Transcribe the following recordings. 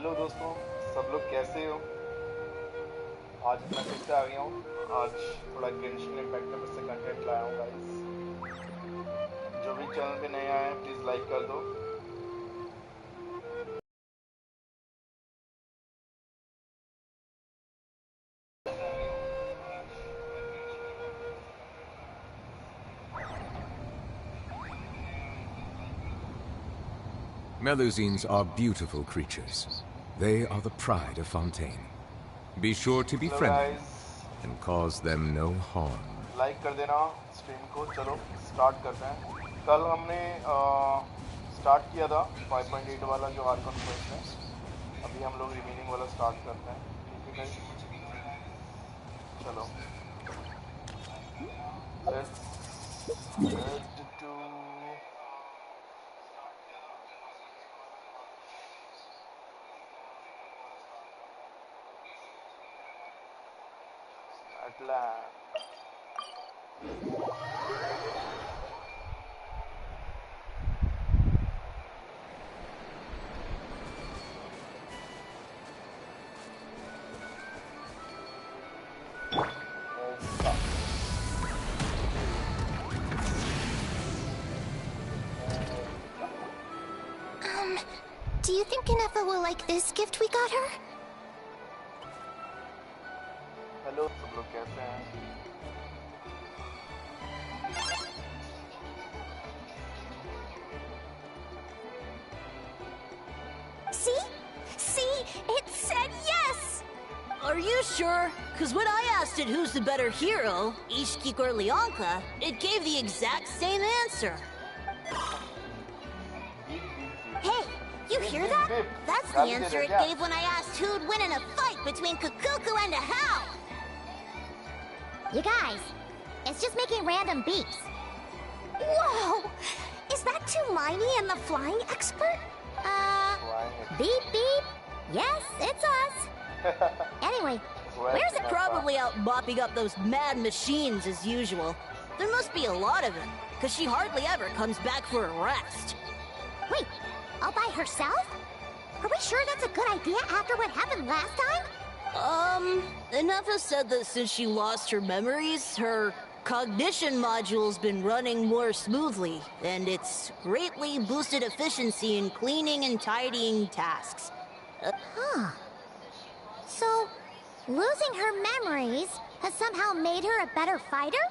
Hello दोस्तों, सब लोग कैसे हो? आज मैं फिर से आ गया हूँ। आज थोड़ा गेंशिन इम्पैक्ट में फिर से कंटेंट लाया हूँ गाइस। जो भी चैनल पे नए आए हैं प्लीज़ लाइक कर दो। Melusines are beautiful creatures. They are the pride of Fontaine. Be sure to be friendly and cause them no harm. Like कर देना स्ट्रीम को। चलो स्टार्ट करते हैं। कल हमने स्टार्ट किया था 5.8 वाला जो आर्कन क्वेस्ट है। अभी हम लोग रिमेनिंग वाला स्टार्ट करते हैं। ठीक है गाइस, चलो let's head to Atlant. Do you think Inefa will like this gift we got her? Hello सब लोग कैसे हैं? See? It said yes! Are you sure? Because when I asked it who's the better hero, Ishkik or Leonka, it gave the exact same answer. Hey, you hear that? That's the answer it gave when I asked who'd win in a fight between Kukuku and a How. You guys, it's just making random beeps. Whoa! Is that Tumaini and the flying expert? Beep beep. Yes, it's us. Anyway, where's it? Probably out mopping up those mad machines as usual. There must be a lot of them, because she hardly ever comes back for a rest. Wait, all by herself? Are we sure that's a good idea after what happened last time? Inefa said that since she lost her memories, her cognition module's been running more smoothly, and it's greatly boosted efficiency in cleaning and tidying tasks. So, losing her memories has somehow made her a better fighter?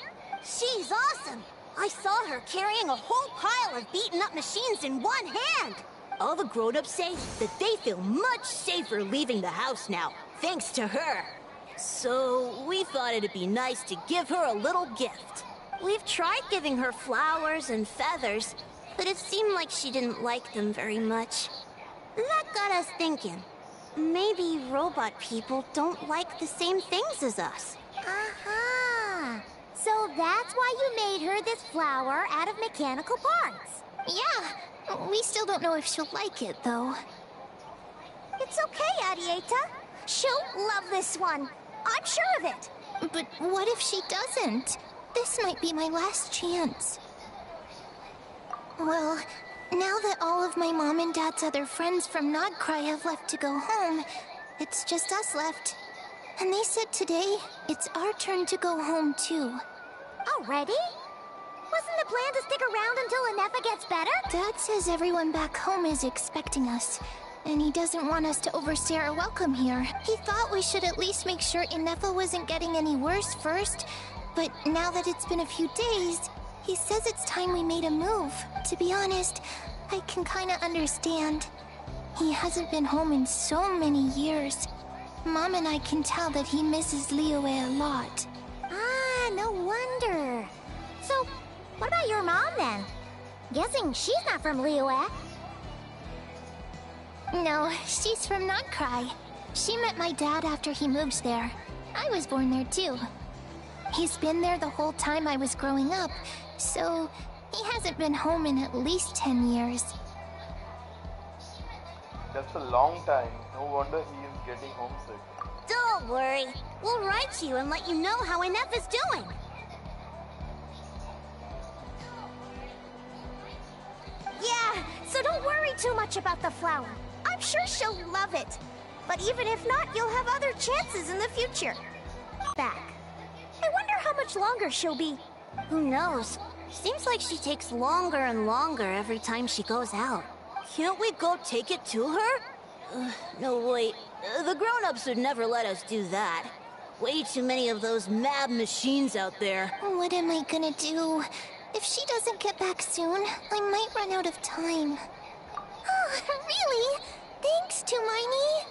She's awesome! I saw her carrying a whole pile of beaten-up machines in one hand! All the grown-ups say that they feel much safer leaving the house now, thanks to her. So, we thought it'd be nice to give her a little gift. We've tried giving her flowers and feathers, but it seemed like she didn't like them very much. That got us thinking. Maybe robot people don't like the same things as us. Aha! So that's why you made her this flower out of mechanical parts. Yeah, we still don't know if she'll like it, though. It's okay, Arieta. She'll love this one. I'm sure of it. But what if she doesn't? This might be my last chance. Well, now that all of my mom and dad's other friends from Nodcry have left to go home, it's just us left. And they said today, it's our turn to go home too. Already? Wasn't the plan to stick around until Inefa gets better? Dad says everyone back home is expecting us, and he doesn't want us to overstay our welcome here. He thought we should at least make sure Inefa wasn't getting any worse first, but now that it's been a few days, he says it's time we made a move. To be honest, I can kinda understand. He hasn't been home in so many years. Mom and I can tell that he misses Liyue a lot. Ah, no wonder. So, what about your mom then? Guessing she's not from Liyue. No, she's from Nodcry. She met my dad after he moved there. I was born there too. He's been there the whole time I was growing up, so he hasn't been home in at least 10 years. That's a long time. No wonder he is getting homesick. Don't worry. We'll write to you and let you know how Inefa's doing. Yeah, so don't worry too much about the flower. I'm sure she'll love it. But even if not, you'll have other chances in the future. Back. I wonder how much longer she'll be. Who knows? Seems like she takes longer and longer every time she goes out. Can't we go take it to her? No, wait. The grown-ups would never let us do that. Way too many of those mad machines out there. What am I gonna do? If she doesn't get back soon, I might run out of time. Oh, really? Thanks, Hermione.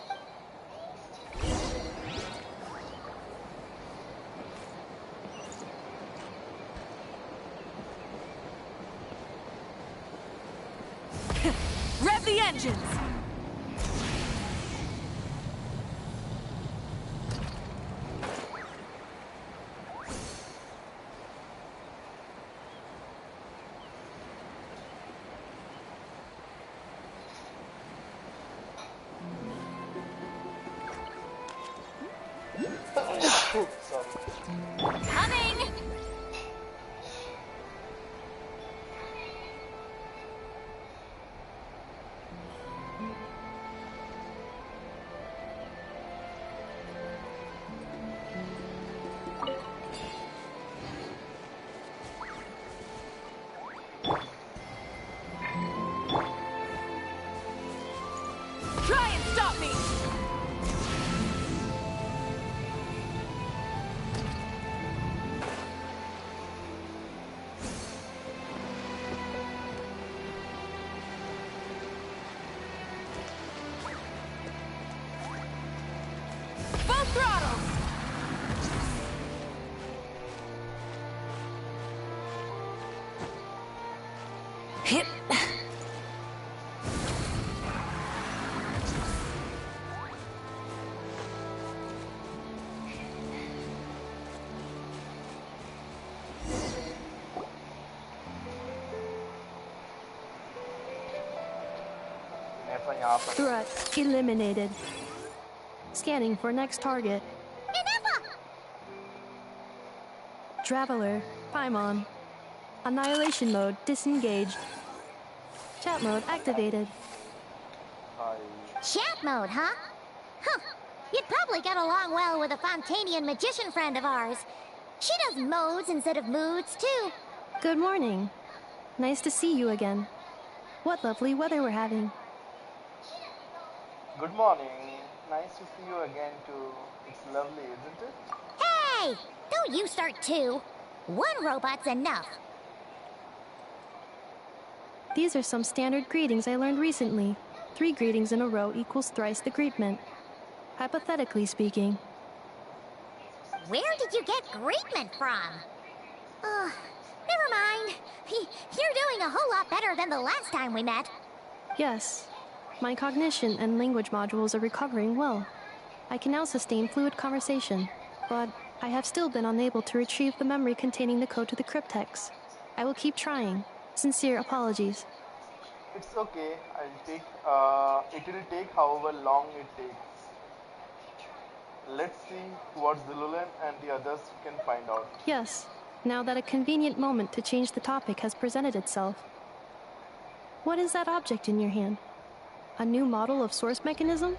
Rev the engines! Sorry. Coming! Try and stop me! Full throttle! Hit. नेफा यहाँ पर Threat eliminated. Scanning for next target. Traveler, Paimon. Annihilation mode disengaged. Chat mode activated. भाई Chat mode, huh? Huh. You'd probably get along well with a Fontanian magician friend of ours. She does modes instead of moods, too. Good morning. Nice to see you again. What lovely weather we're having. Good morning. Nice to see you again too. It's lovely, isn't it? Hey! Don't you start too. One robot's enough. These are some standard greetings I learned recently. 3 greetings in a row equals thrice the greetment. Hypothetically speaking. Where did you get greetment from? Never mind. You're doing a whole lot better than the last time we met. Yes. My cognition and language modules are recovering well. I can now sustain fluid conversation, but I have still been unable to retrieve the memory containing the code to the cryptex. I will keep trying. Sincere apologies. It's okay. It will take however long it takes. Let's see what Zilulan and the others can find out. Yes, now that a convenient moment to change the topic has presented itself. What is that object in your hand? A new model of source mechanism?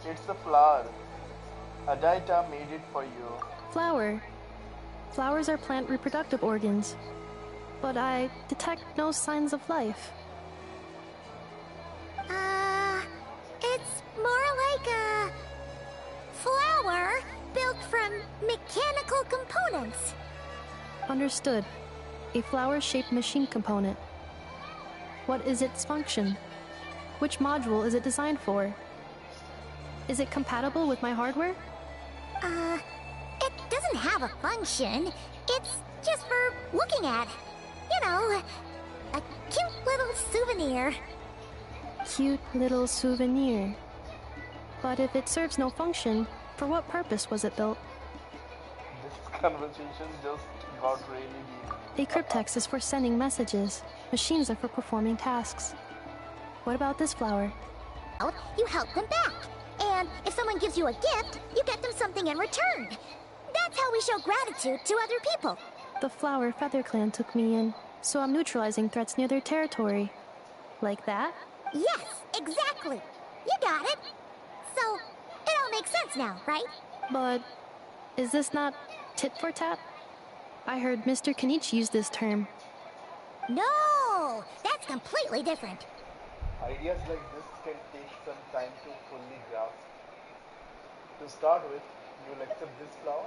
It's a flower. Adaita made it for you. Flower. Flowers are plant reproductive organs. But I detect no signs of life. It's more like a flower built from mechanical components. Understood. A flower-shaped machine component. What is its function? Which module is it designed for? Is it compatible with my hardware? It doesn't have a function. It's just for looking at. You know, a cute little souvenir. Cute little souvenir. But if it serves no function, for what purpose was it built? This conversation just got really deep. A cryptex is for sending messages. Machines are for performing tasks. What about this flower? You help them back. And if someone gives you a gift, you get them something in return. That's how we show gratitude to other people. The flower Feather Clan took me in, so I'm neutralizing threats near their territory. Like that? Yes, Exactly. You got it. So, it all makes sense now, right? But is this not tit for tat? I heard Mr. Kenichi use this term. No! That's completely different. Ideas like this can take some time to fully grasp. To start with, you'll accept this flower?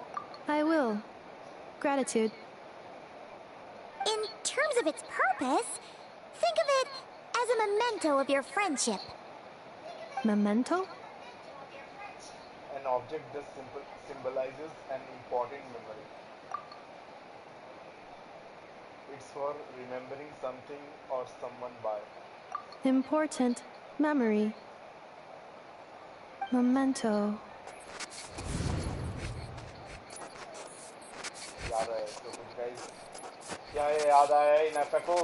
I will. Gratitude. In terms of its purpose, think of it as a memento of your friendship. Memento? An object that symbolizes an important memory. It's for remembering something or someone by. Important memory. Memento. याद आया तो कुछ guys क्या है याद आया इन एफको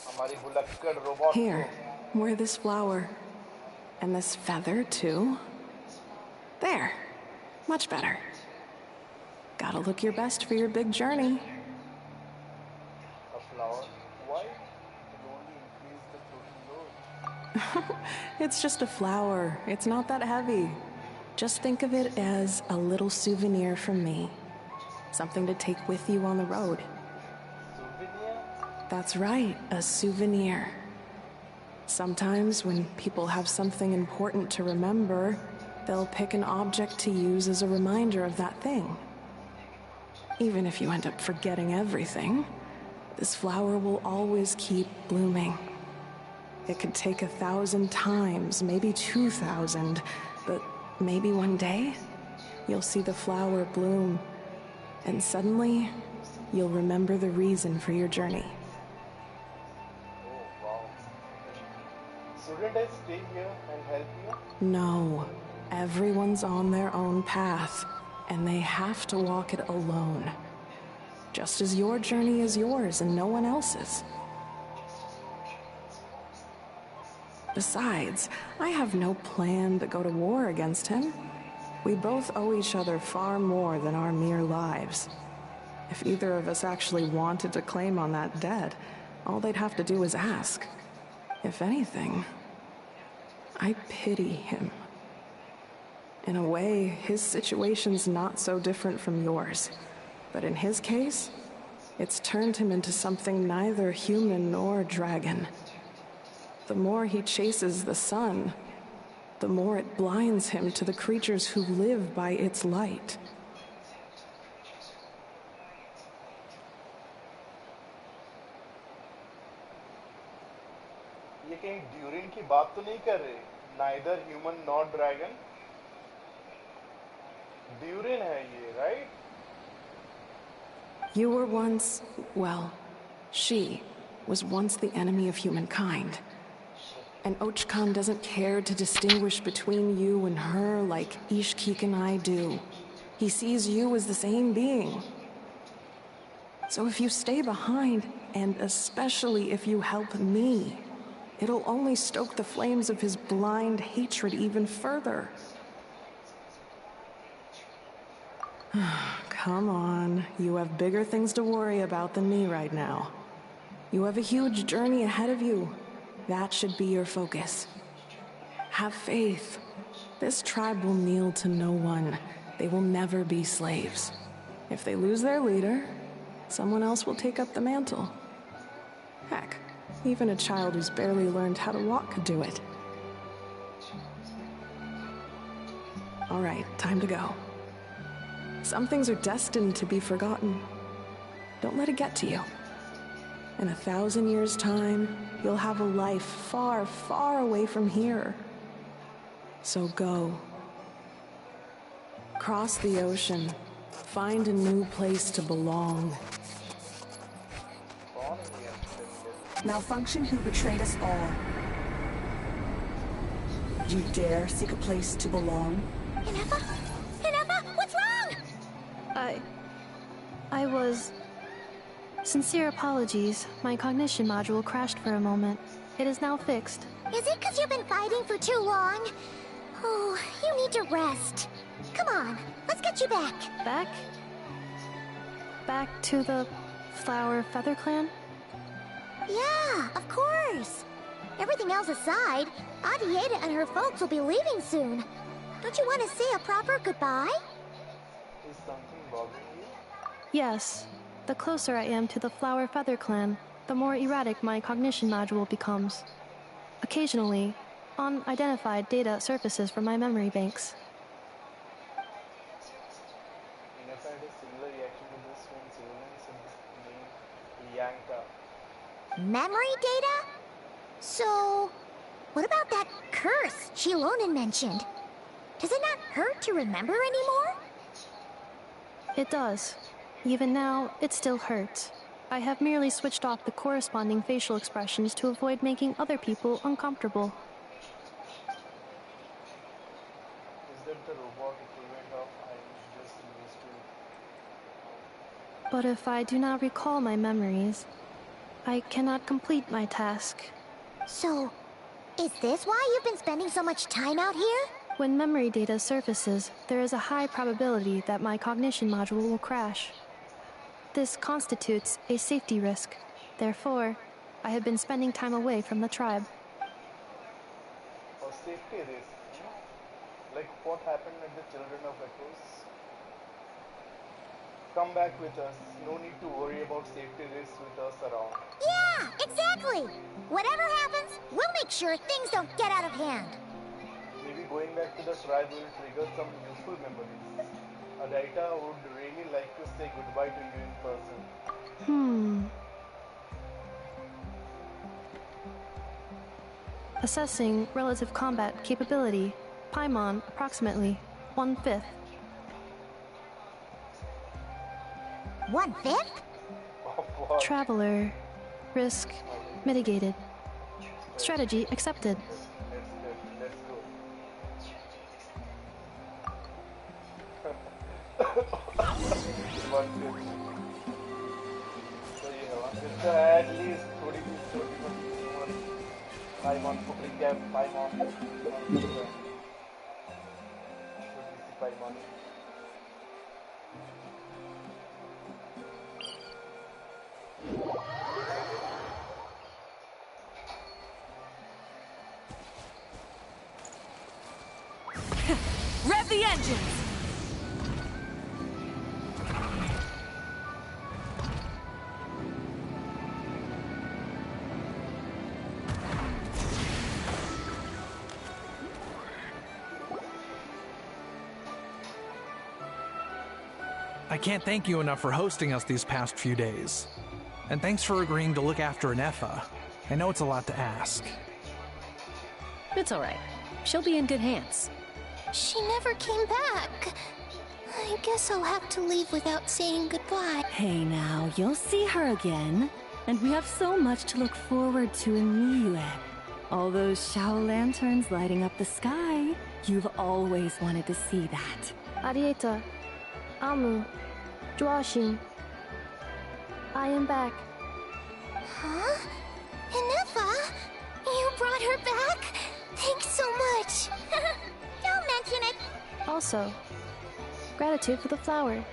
हमारी भुलक्कड़ robot Here, wear this flower. And this feather, too. There. Much better. Gotta look your best for your big journey. a flower why it only increase the total load It's just a flower. It's not that heavy. Just think of it as a little souvenir from me. Something to take with you on the road. souvenir That's right, a souvenir. Sometimes when people have something important to remember, they'll pick an object to use as a reminder of that thing. Even if you end up forgetting everything, this flower will always keep blooming. It could take 1,000 times, maybe 2,000, but maybe one day you'll see the flower bloom, and suddenly you'll remember the reason for your journey. oh wow shouldn't I stay here and help you No, everyone's on their own path, and they have to walk it alone. Just as your journey is yours and no one else's. Besides, I have no plan to go to war against him. We both owe each other far more than our mere lives. If either of us actually wanted to claim on that debt, all they'd have to do is ask. If anything, I pity him. In a way, his situation's not so different from yours. But in his case, it's turned him into something neither human nor dragon. The more he chases the sun, the more it blinds him to the creatures who live by its light. ये कहीं durian की बात तो नहीं कर रहे neither human nor dragon durian है ये right You were once, well, she was once the enemy of humankind. And Archon doesn't care to distinguish between you and her like Ishkik and I do. He sees you as the same being. So if you stay behind, and especially if you help me, it'll only stoke the flames of his blind hatred even further. Come on, you have bigger things to worry about than me right now. You have a huge journey ahead of you. That should be your focus. Have faith. This tribe will kneel to no one. They will never be slaves. If they lose their leader, someone else will take up the mantle. Heck, even a child who's barely learned how to walk could do it. All right, time to go. Some things are destined to be forgotten. Don't let it get to you. In 1,000 years' time, you'll have a life far, far away from here. So go. Cross the ocean. Find a new place to belong. Malfunction who betrayed us all. You dare seek a place to belong? Inefa? Inefa, what's wrong? I was... Sincere apologies. My cognition module crashed for a moment. It is now fixed. Is it because you've been fighting for too long? Oh, you need to rest. Come on, let's get you back. Back? Back to the Flower Feather Clan? Yeah, of course. Everything else aside, Adieta and her folks will be leaving soon. Don't you want to say a proper goodbye? Is something bothering you? Yes. The closer I am to the Flower Feather clan, the more erratic my cognition module becomes. Occasionally, unidentified data surfaces from my memory banks. Inessa had a similar reaction to this when Sylvain said this name Yanka. Memory data? So, what about that curse Chilonen mentioned? Does it not hurt to remember anymore? It does. Even now, it still hurts. I have merely switched off the corresponding facial expressions to avoid making other people uncomfortable. Is that the robot equivalent of I'm just used to it? But if I do not recall my memories, I cannot complete my task. So, is this why you've been spending so much time out here? When memory data surfaces, there is a high probability that my cognition module will crash. This constitutes a safety risk. Therefore, I have been spending time away from the tribe. Or safety risk? Like what happened at the Children of Echoes? Come back with us. No need to worry about safety risks with us around. Yeah, exactly! Whatever happens, we'll make sure things don't get out of hand. Maybe going back to the tribe will trigger some useful memories. Adaita would really like to say goodbye to you in person. Assessing relative combat capability. Paimon, approximately 1/5. 1/5? Of what? Traveler. Risk mitigated. Strategy accepted. Let's go. One good. So yeah, so at least 30 more time on public cap, time on time on. Rev the engines! I can't thank you enough for hosting us these past few days. And thanks for agreeing to look after Anefa. I know it's a lot to ask. It's alright. She'll be in good hands. She never came back. I guess I'll have to leave without saying goodbye. Hey now, you'll see her again. And we have so much to look forward to in Niue. All those Shao lanterns lighting up the sky. You've always wanted to see that. Arieta. Amu. Joashin. I am back. Huh? Inefa? You brought her back? Thanks so much. Don't mention it. Also, gratitude for the flower.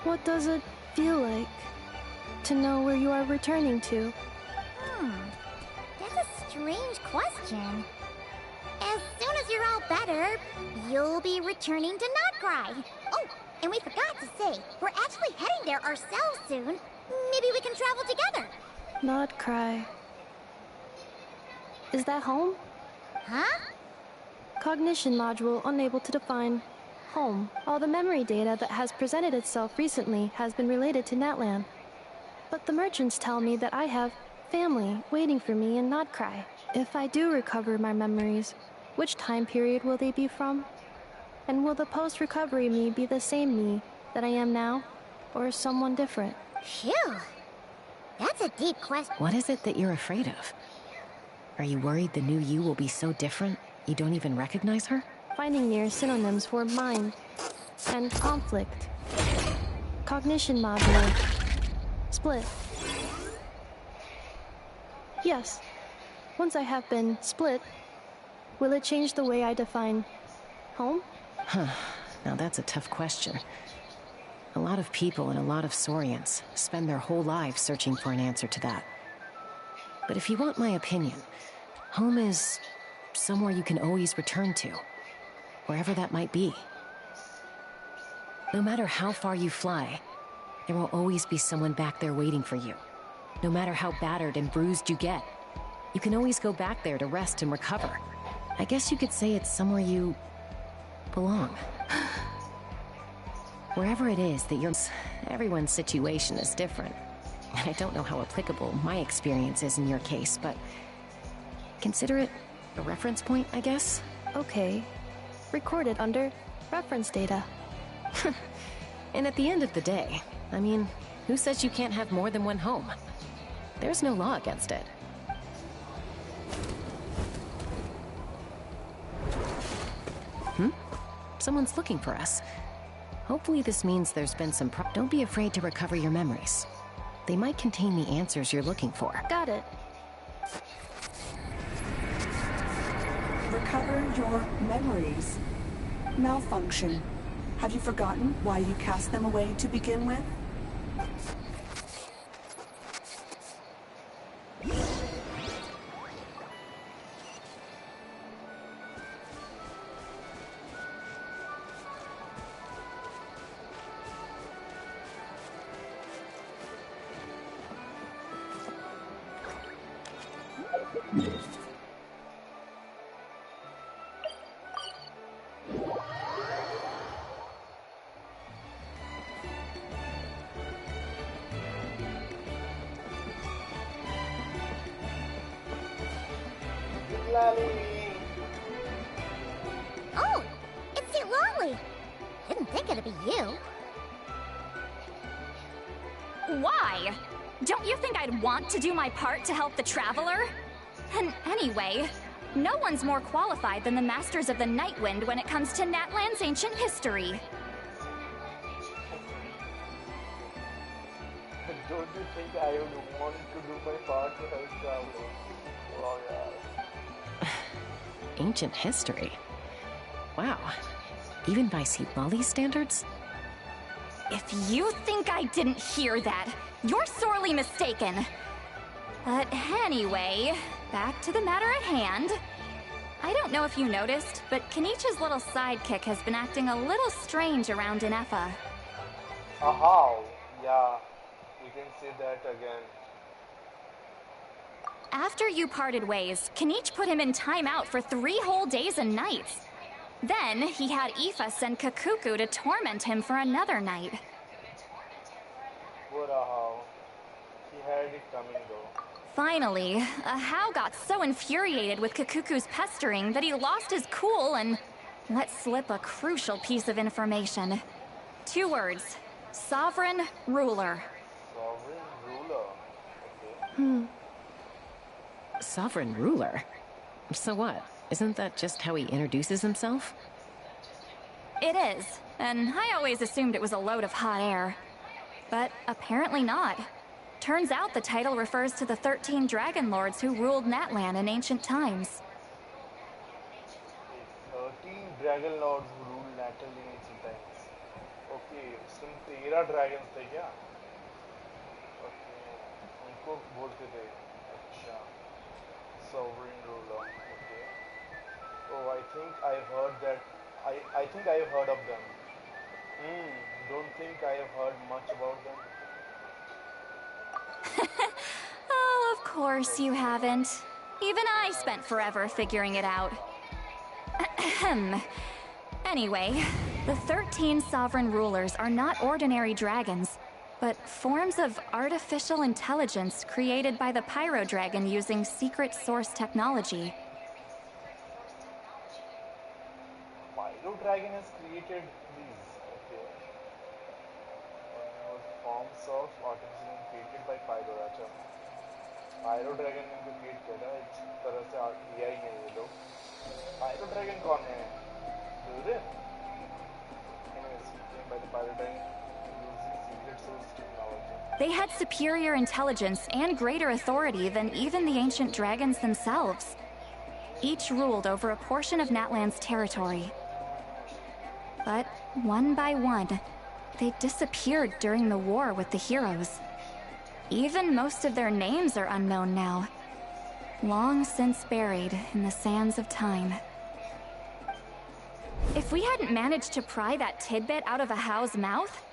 What does it feel like to know where you are returning to? That's a strange question. As soon as you're all better, you'll be returning to Notcry. Oh, and we forgot to say, we're actually heading there ourselves soon. Maybe we can travel together. Not cry. Is that home? Huh? Cognition module unable to define home. All the memory data that has presented itself recently has been related to Natlan. But the merchants tell me that I have family waiting for me in Notcry. If I do recover my memories, which time period will they be from? And will the post-recovery me be the same me that I am now, or someone different? Phew. That's a deep question. What is it that you're afraid of? Are you worried the new you will be so different you don't even recognize her? Finding near synonyms for mind and conflict. Cognition module. Split. Yes. Once I have been split, will it change the way I define home? Now that's a tough question. A lot of people and a lot of Saurians spend their whole lives searching for an answer to that. But if you want my opinion, home is somewhere you can always return to, wherever that might be. No matter how far you fly, there will always be someone back there waiting for you. No matter how battered and bruised you get, you can always go back there to rest and recover. I guess you could say it's somewhere you belong. Wherever it is that you're... Everyone's situation is different. And I don't know how applicable my experience is in your case, but... consider it a reference point, I guess? Okay. Recorded under reference data. And at the end of the day, I mean, who says you can't have more than one home? There's no law against it. Someone's looking for us. Hopefully this means there's been some Don't be afraid to recover your memories. They might contain the answers you're looking for. Got it. Recover your memories. Malfunction. Have you forgotten why you cast them away to begin with? Oh, it's St. Lolly. Didn't think it'd be you. Why? Don't you think I'd want to do my part to help the Traveler? And anyway, no one's more qualified than the Masters of the Nightwind when it comes to Natlan's ancient history. Don't you think I would want to do my part to help Traveler? Wow, yeah. Ancient history? Wow. Even by St. Lolly's standards? If you think I didn't hear that, you're sorely mistaken. But anyway, back to the matter at hand. I don't know if you noticed, but Kenichi's little sidekick has been acting a little strange around Ineffa. Aha, yeah, we can say that again. After you parted ways, Kenich put him in timeout for 3 whole days and nights. Then, he had Aoife send Kakuku to torment him for another night. Poor Ahau. He had it coming though. Finally, Ahau got so infuriated with Kakuku's pestering that he lost his cool and let slip a crucial piece of information. 2 words. Sovereign Ruler. Sovereign Ruler? Okay. Sovereign ruler? So what? Isn't that just how he introduces himself? It is, and I always assumed it was a load of hot air. But apparently not. Turns out the title refers to the 13 Dragon Lords who ruled Natlan in ancient times. 13 Dragon Lords who ruled Natlan in ancient times. Okay, उसमें 13 dragons थे क्या? Okay, उनको बोलते थे. अच्छा. Sovereign ruler. Okay. Oh, I think I've heard that. I think I've heard of them. Don't think I have heard much about them. Oh, of course you haven't. Even I spent forever figuring it out. Anyway, the 13 sovereign rulers are not ordinary dragons, but forms of artificial intelligence created by the Pyro Dragon using secret source technology. Pyro Dragon has created these. Okay. Forms of artificial created by Pyro Dragon. Pyro Dragon ने create किया था इस तरह से AI नहीं ये लोग. Pyro Dragon कौन है? Do they? Anyways, created by the Pyro Dragon. They had superior intelligence and greater authority than even the ancient dragons themselves. Each ruled over a portion of Natlan's territory. But one by one, they disappeared during the war with the heroes. Even most of their names are unknown now, long since buried in the sands of time. If we hadn't managed to pry that tidbit out of a How's mouth,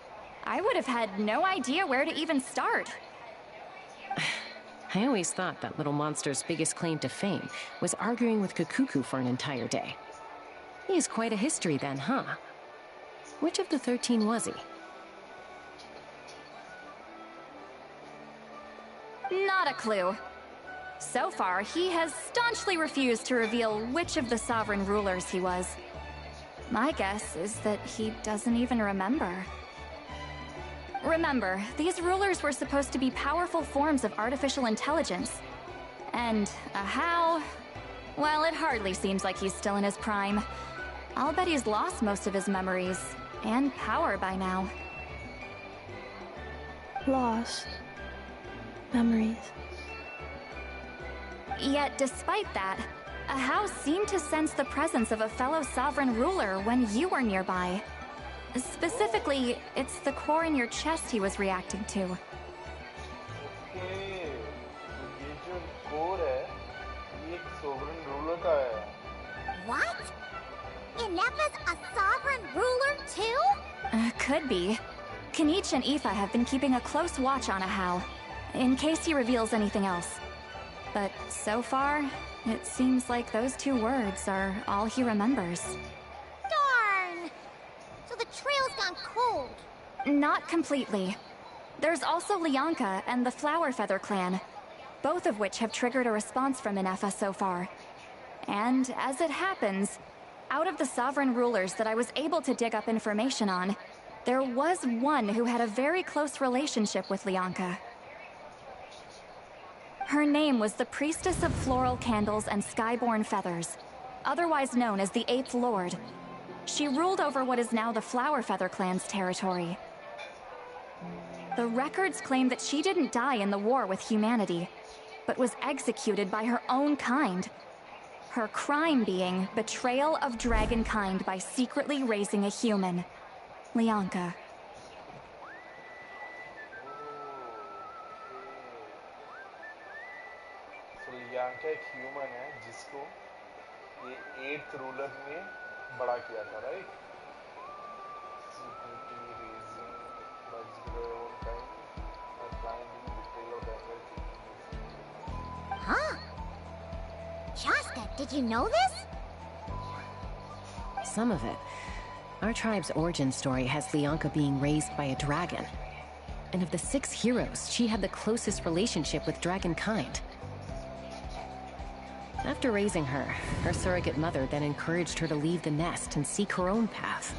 I would have had no idea where to even start. I always thought that little monster's biggest claim to fame was arguing with Kukuku for an entire day. He has quite a history then, huh? Which of the 13 was he? Not a clue. So far, he has staunchly refused to reveal which of the sovereign rulers he was. My guess is that he doesn't even remember. Remember, these rulers were supposed to be powerful forms of artificial intelligence. And a How? Well, it hardly seems like he's still in his prime. I'll bet he's lost most of his memories and power by now. Lost memories. Yet, despite that, a How seemed to sense the presence of a fellow sovereign ruler when you were nearby. Specifically, it's the core in your chest he was reacting to. Okay, so ये जो core है, ये एक sovereign ruler का है. What? Ineppa's a sovereign ruler too? Could be. Kenichi and Aoife have been keeping a close watch on a How, in case he reveals anything else. But so far, it seems like those two words are all he remembers. Darn! So the trail's gone cold. Not completely. There's also Lianka and the Flower Feather clan, both of which have triggered a response from Ineppa so far. And as it happens, out of the sovereign rulers that I was able to dig up information on, there was one who had a very close relationship with Lianka. Her name was the Priestess of Floral Candles and Skyborn Feathers, otherwise known as the Eighth Lord. She ruled over what is now the Flower Feather clan's territory. The records claim that she didn't die in the war with humanity, but was executed by her own kind. Her crime being betrayal of dragonkind by secretly raising a human. Lianka. So Lianka एक human है जिसको ये 8th ruler ने बड़ा किया था, right? Secretly raising by their own kind and planning betrayal of their Huh? Shaska, did you know this? Some of it. Our tribe's origin story has Lianka being raised by a dragon. And of the 6 heroes, she had the closest relationship with dragonkind. After raising her, her surrogate mother then encouraged her to leave the nest and seek her own path.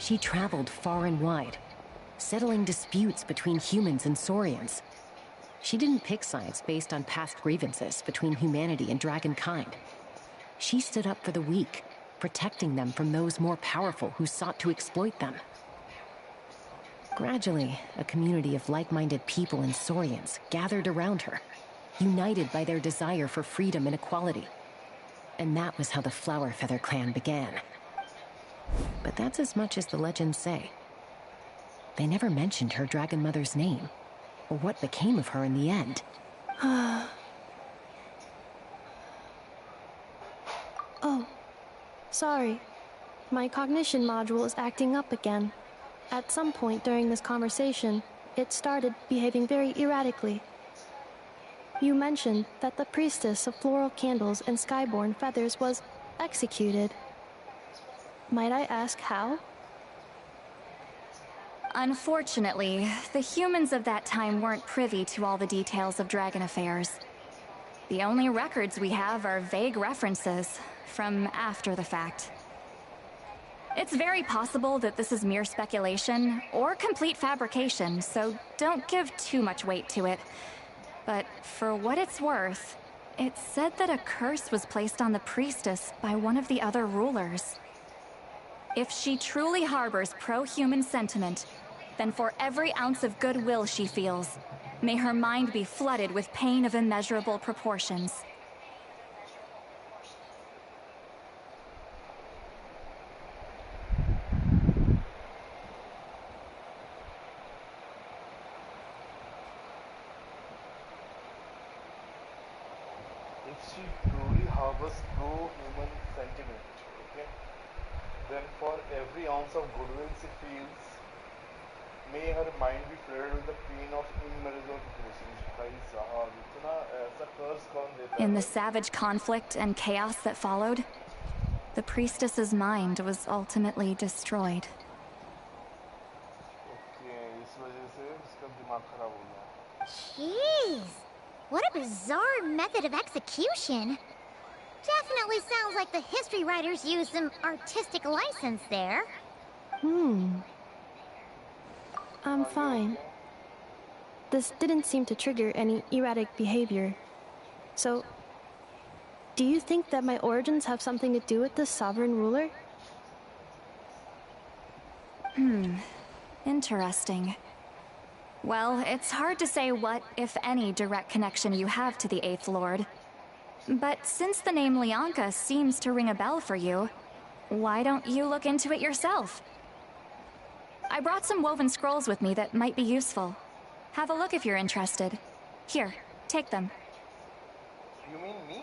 She traveled far and wide, settling disputes between humans and saurians. She didn't pick sides based on past grievances between humanity and dragonkind. She stood up for the weak, protecting them from those more powerful who sought to exploit them. Gradually, a community of like-minded people and saurians gathered around her, united by their desire for freedom and equality. And that was how the Flower Feather clan began. But that's as much as the legends say. They never mentioned her dragon mother's name, or what became of her in the end. Oh, sorry. My cognition module is acting up again. At some point during this conversation, it started behaving very erratically. You mentioned that the Priestess of Floral Candles and Skyborn Feathers was executed. Might I ask how? Unfortunately, the humans of that time weren't privy to all the details of dragon affairs. The only records we have are vague references from after the fact. It's very possible that this is mere speculation or complete fabrication, so don't give too much weight to it. But for what it's worth, it's said that a curse was placed on the priestess by one of the other rulers. If she truly harbors pro-human sentiment, then for every ounce of goodwill she feels, may her mind be flooded with pain of immeasurable proportions. she truly harbors true human sentiment, okay, then for every ounce of goodwill she feels, may her mind be flooded with the pain of immeasurable blessings. भाई साहब इतना ऐसा कर्ज कौन देता है? In the savage conflict and chaos that followed, the priestess's mind was ultimately destroyed. Okay, इस वजह से उसका दिमाग खराब हो गया. Jeez, what a bizarre method of execution. Definitely sounds like the history writers used some artistic license there. I'm fine. This didn't seem to trigger any erratic behavior. So, do you think that my origins have something to do with this sovereign ruler? Interesting. Well, it's hard to say what, if any, direct connection you have to the Eighth Lord. But since the name Lianka seems to ring a bell for you, why don't you look into it yourself? I brought some woven scrolls with me that might be useful. Have a look if you're interested. Here, take them. You mean me?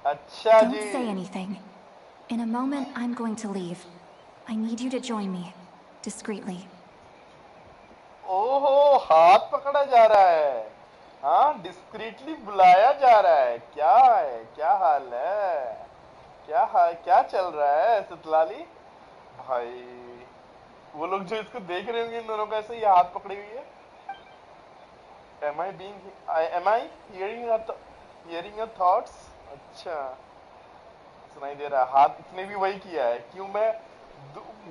अच्छा Don't ji. say anything. In a moment, I'm going to leave. I need you to join me, discreetly. ओहो, हाथ पकड़ा जा रहा है. हाँ, discreetly बुलाया जा रहा है. क्या है? क्या हाल है? क्या चल रहा है सितलाली? भाई, वो लोग जो इसको देख रहे होंगे इन दोनों का ऐसे ये हाथ पकड़ी हुई है. Am I hearing your thoughts? अच्छा, सुनाई दे रहा है. हाथ इसने भी वही किया है. क्यों मैं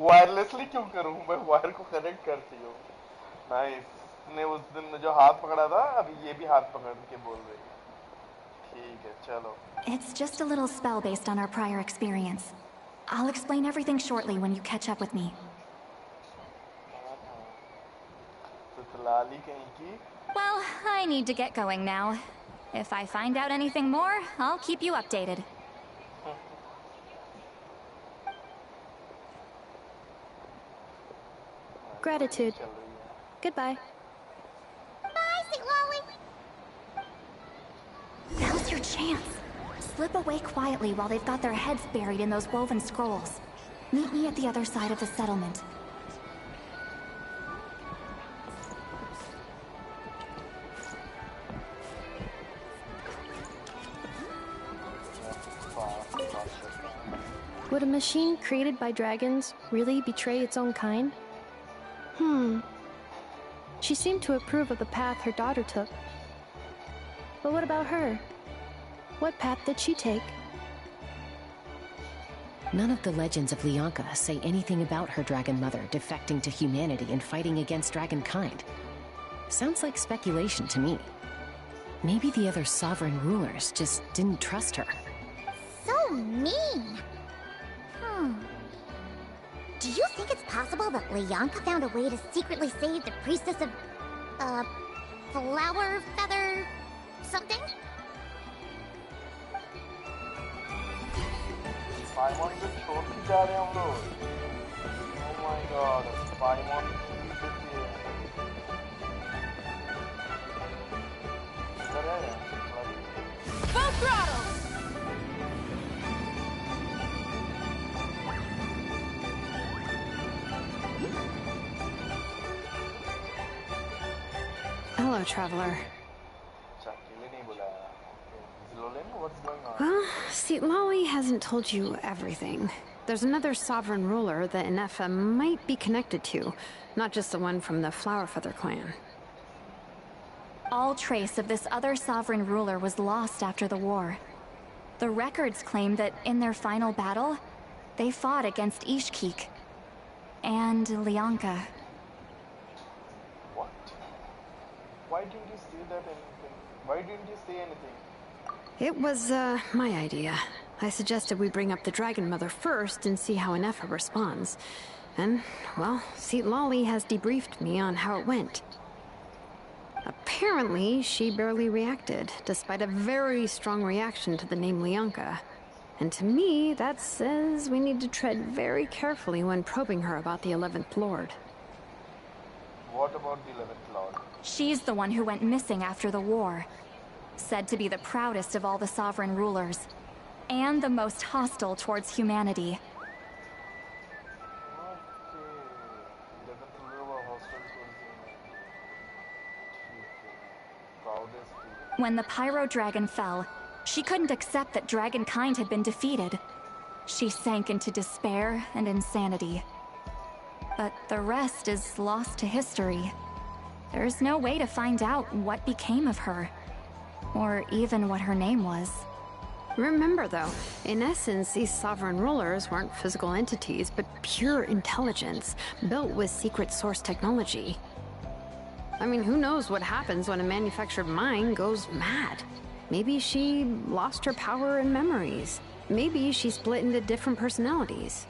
वायरलेसली क्यों करूं? मैं वायर को कनेक्ट करती हूँ. नाइस. ने उस दिन जो हाथ पकड़ा था, अभी ये भी हाथ पकड़ के बोल रही है. ठीक है, चलो. It's just a little spell based on our prior experience. I'll explain everything shortly when you catch up with me. सितलाली कहीं की. Well, I need to get going now. If I find out anything more, I'll keep you updated. Gratitude. Goodbye. Bye, Sweet Lolly. Now's your chance. Slip away quietly while they've got their heads buried in those woven scrolls. Meet me at the other side of the settlement. Would a machine created by dragons really betray its own kind? She seemed to approve of the path her daughter took. But what about her? What path did she take? None of the legends of Lianka say anything about her dragon mother defecting to humanity and fighting against dragonkind. Sounds like speculation to me. Maybe the other sovereign rulers just didn't trust her. So mean. Do you think it's possible that Lianka found a way to secretly save the priestess of, flower feather something? पाइमॉन को छोड़ के जा रहे हैं हम लोग. Oh my God, पाइमॉन की देती है. इधर है. Full throttle! Hello, traveler. What's going on? Well, see, Lolly hasn't told you everything. There's another sovereign ruler that Inefa might be connected to, not just the one from the Flowerfeather clan. All trace of this other sovereign ruler was lost after the war. The records claim that in their final battle, they fought against Ishkik and Lianka. What? Why didn't you say that anything? Why didn't you say anything? It was, my idea. I suggested we bring up the Dragon Mother first and see how Inefa responds. And, well, see, Lolly has debriefed me on how it went. Apparently, she barely reacted, despite a very strong reaction to the name Lianka. And to me, that says we need to tread very carefully when probing her about the 11th Lord. What about the 11th Lord? She's the one who went missing after the war. Said to be the proudest of all the sovereign rulers. And the most hostile towards humanity. When the Pyro Dragon fell, she couldn't accept that dragonkind had been defeated. She sank into despair and insanity. But the rest is lost to history. There's no way to find out what became of her, or even what her name was. Remember, though, in essence, these sovereign rulers weren't physical entities, but pure intelligence, built with secret source technology. I mean, who knows what happens when a manufactured mind goes mad? Maybe she lost her power and memories. Maybe she split into different personalities.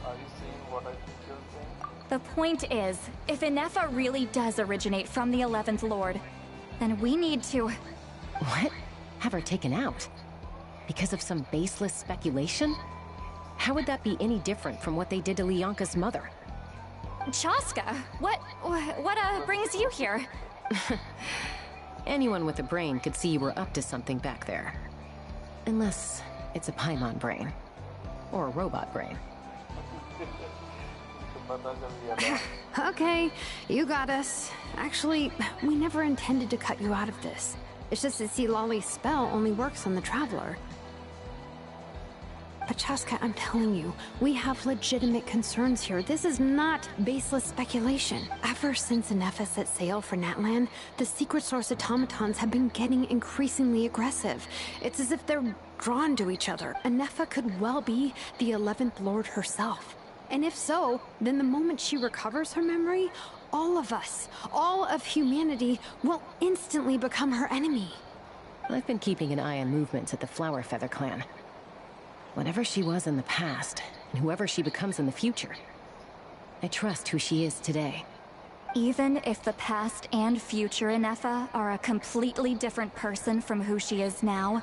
Are you seeing what I think you're saying? The point is, if Inefa really does originate from the 11th Lord, then we need to... What? Have her taken out? Because of some baseless speculation? How would that be any different from what they did to Lianka's mother? Chaska, what brings you here? Anyone with a brain could see you were up to something back there. Unless it's a Paimon brain. Or a robot brain. Okay, you got us. Actually, we never intended to cut you out of this. It's just that Lolly's spell only works on the Traveler. But Chaska, I'm telling you, we have legitimate concerns here. This is not baseless speculation. Ever since Inefa set sail for Natlan, the secret source automatons have been getting increasingly aggressive. It's as if they're drawn to each other. Inefa could well be the 11th Lord herself. And if so, then the moment she recovers her memory, all of us, all of humanity, will instantly become her enemy. I've been keeping an eye on movements at the Flower Feather clan. Whatever she was in the past, and whoever she becomes in the future, I trust who she is today. Even if the past and future Inefa are a completely different person from who she is now?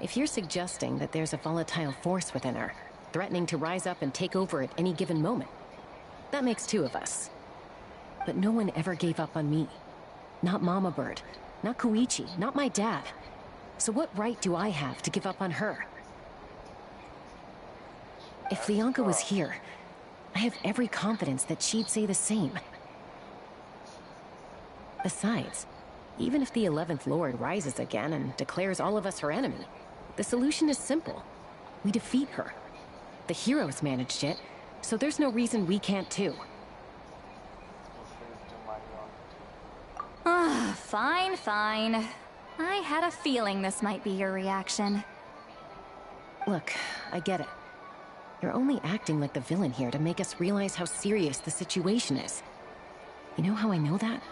If you're suggesting that there's a volatile force within her, threatening to rise up and take over at any given moment, that makes two of us. But no one ever gave up on me. Not Mama Bird, not Koichi, not my dad. So what right do I have to give up on her? If Lianka was here, I have every confidence that she'd say the same. Besides, even if the 11th Lord rises again and declares all of us her enemy, the solution is simple. We defeat her. The heroes managed it, so there's no reason we can't too. Fine, fine. I had a feeling this might be your reaction. Look, I get it. You're only acting like the villain here to make us realize how serious the situation is. You know how I know that?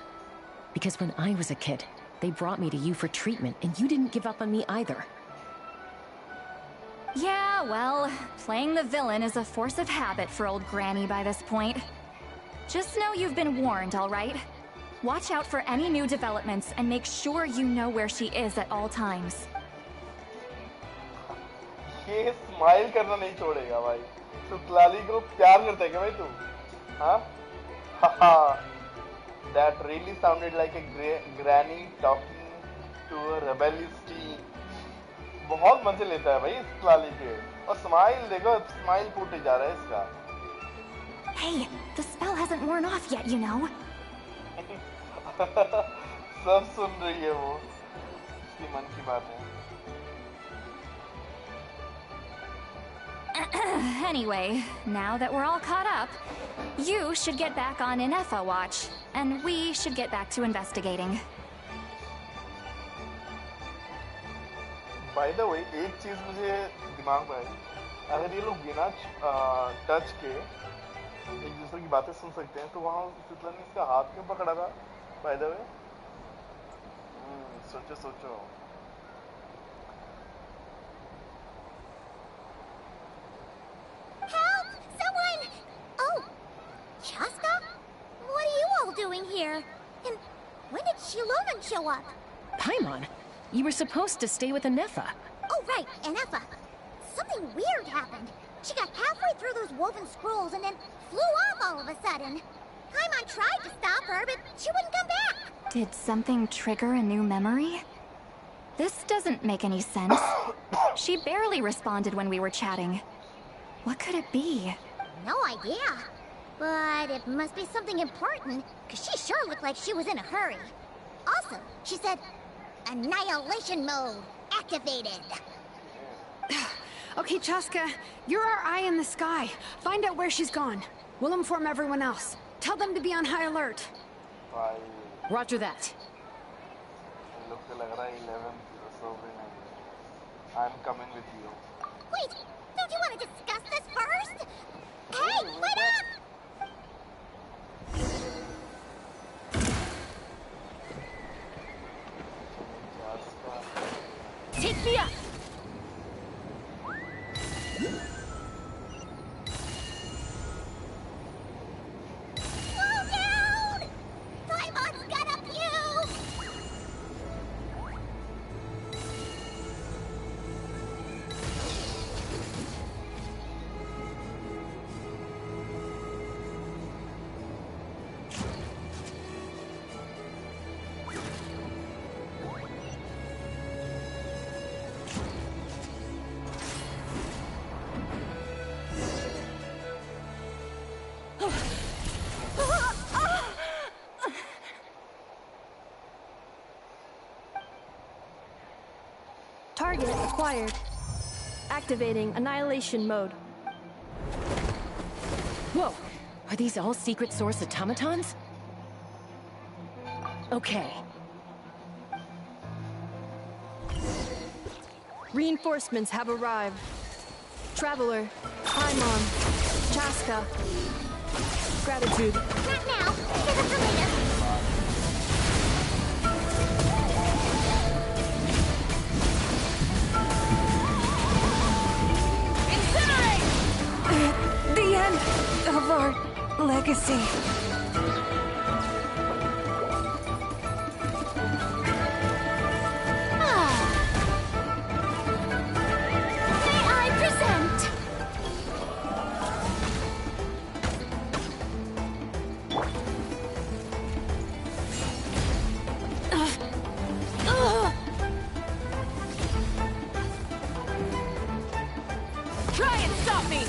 Because when I was a kid, they brought me to you for treatment, and you didn't give up on me either. Yeah, well, playing the villain is a force of habit for old Granny by this point. Just know you've been warned, all right? Watch out for any new developments and make sure you know where she is at all times. ये smile करना नहीं छोड़ेगा भाई। तो लाली को प्यार करता है क्या भाई तू? हाँ? That really sounded like a granny talking to a rebellious teen. बहुत मजे लेता है भाई इस लाली के। और स्माइल देखो, स्माइल फूटे जा रहा है इसका। Hey, the spell hasn't worn off yet, you know. सब सुन रही है वो, इसकी मन की बात है। Anyway, now that we're all caught up, you should get back on Inefa watch, and we should get back to investigating. By the way, एक चीज मुझे दिमाग में आई, अगर ये लोग बिना टच के एक दूसरे की बातें सुन सकते हैं, तो वहाँ सितला ने इसका हाथ क्यों पकड़ा था? By the way, सोचो। Help! Someone! Oh, Chaska? What are you all doing here? And when did Shiloran show up? Paimon, you were supposed to stay with Inefa. Oh, right, Inefa. Something weird happened. She got halfway through those woven scrolls and then flew off all of a sudden. Paimon tried to stop her, but she wouldn't come back. Did something trigger a new memory? This doesn't make any sense. She barely responded when we were chatting. What could it be? No idea. But it must be something important, because she sure looked like she was in a hurry. Also, she said, annihilation mode activated. Okay, Chaska, you're our eye in the sky. Find out where she's gone. We'll inform everyone else. Tell them to be on high alert. Roger that. I'm coming with you. Wait, don't you want to discuss this first? Hey, wait up! Take me up! Slow down! Paimon's got a few! Target acquired. Activating annihilation mode. Whoa! Are these all secret source automatons? Okay. Reinforcements have arrived. Traveler, Paimon, Chaska. Gratitude. Not now. Save it for later. The end of our legacy. May I present? Try and stop me!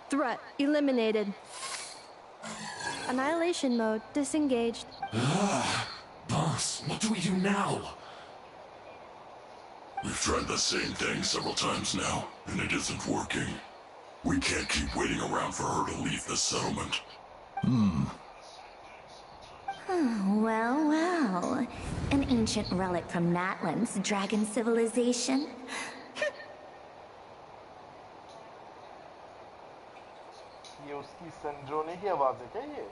Threat eliminated. Annihilation mode disengaged. Boss, what do we do now? We've tried the same thing several times now, and it isn't working. We can't keep waiting around for her to leave the settlement. Well, well. An ancient relic from Natlan's dragon civilization. ये उसकी संड्रोने की आवाज है क्या ये?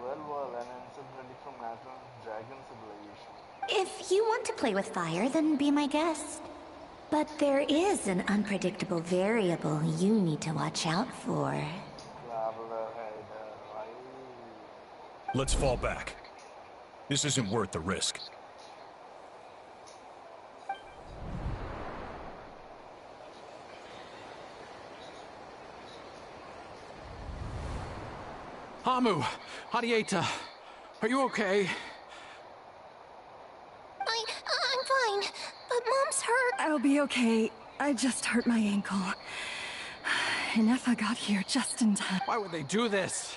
Well, an ancient relic from Natlan's dragon civilization. If you want to play with fire, then be my guest. But there is an unpredictable variable you need to watch out for. Let's fall back. This isn't worth the risk. Hamu, Hadieta, are you okay? I'm fine, but Mom's hurt. I'll be okay. I just hurt my ankle. And Effa got here just in time. Why would they do this?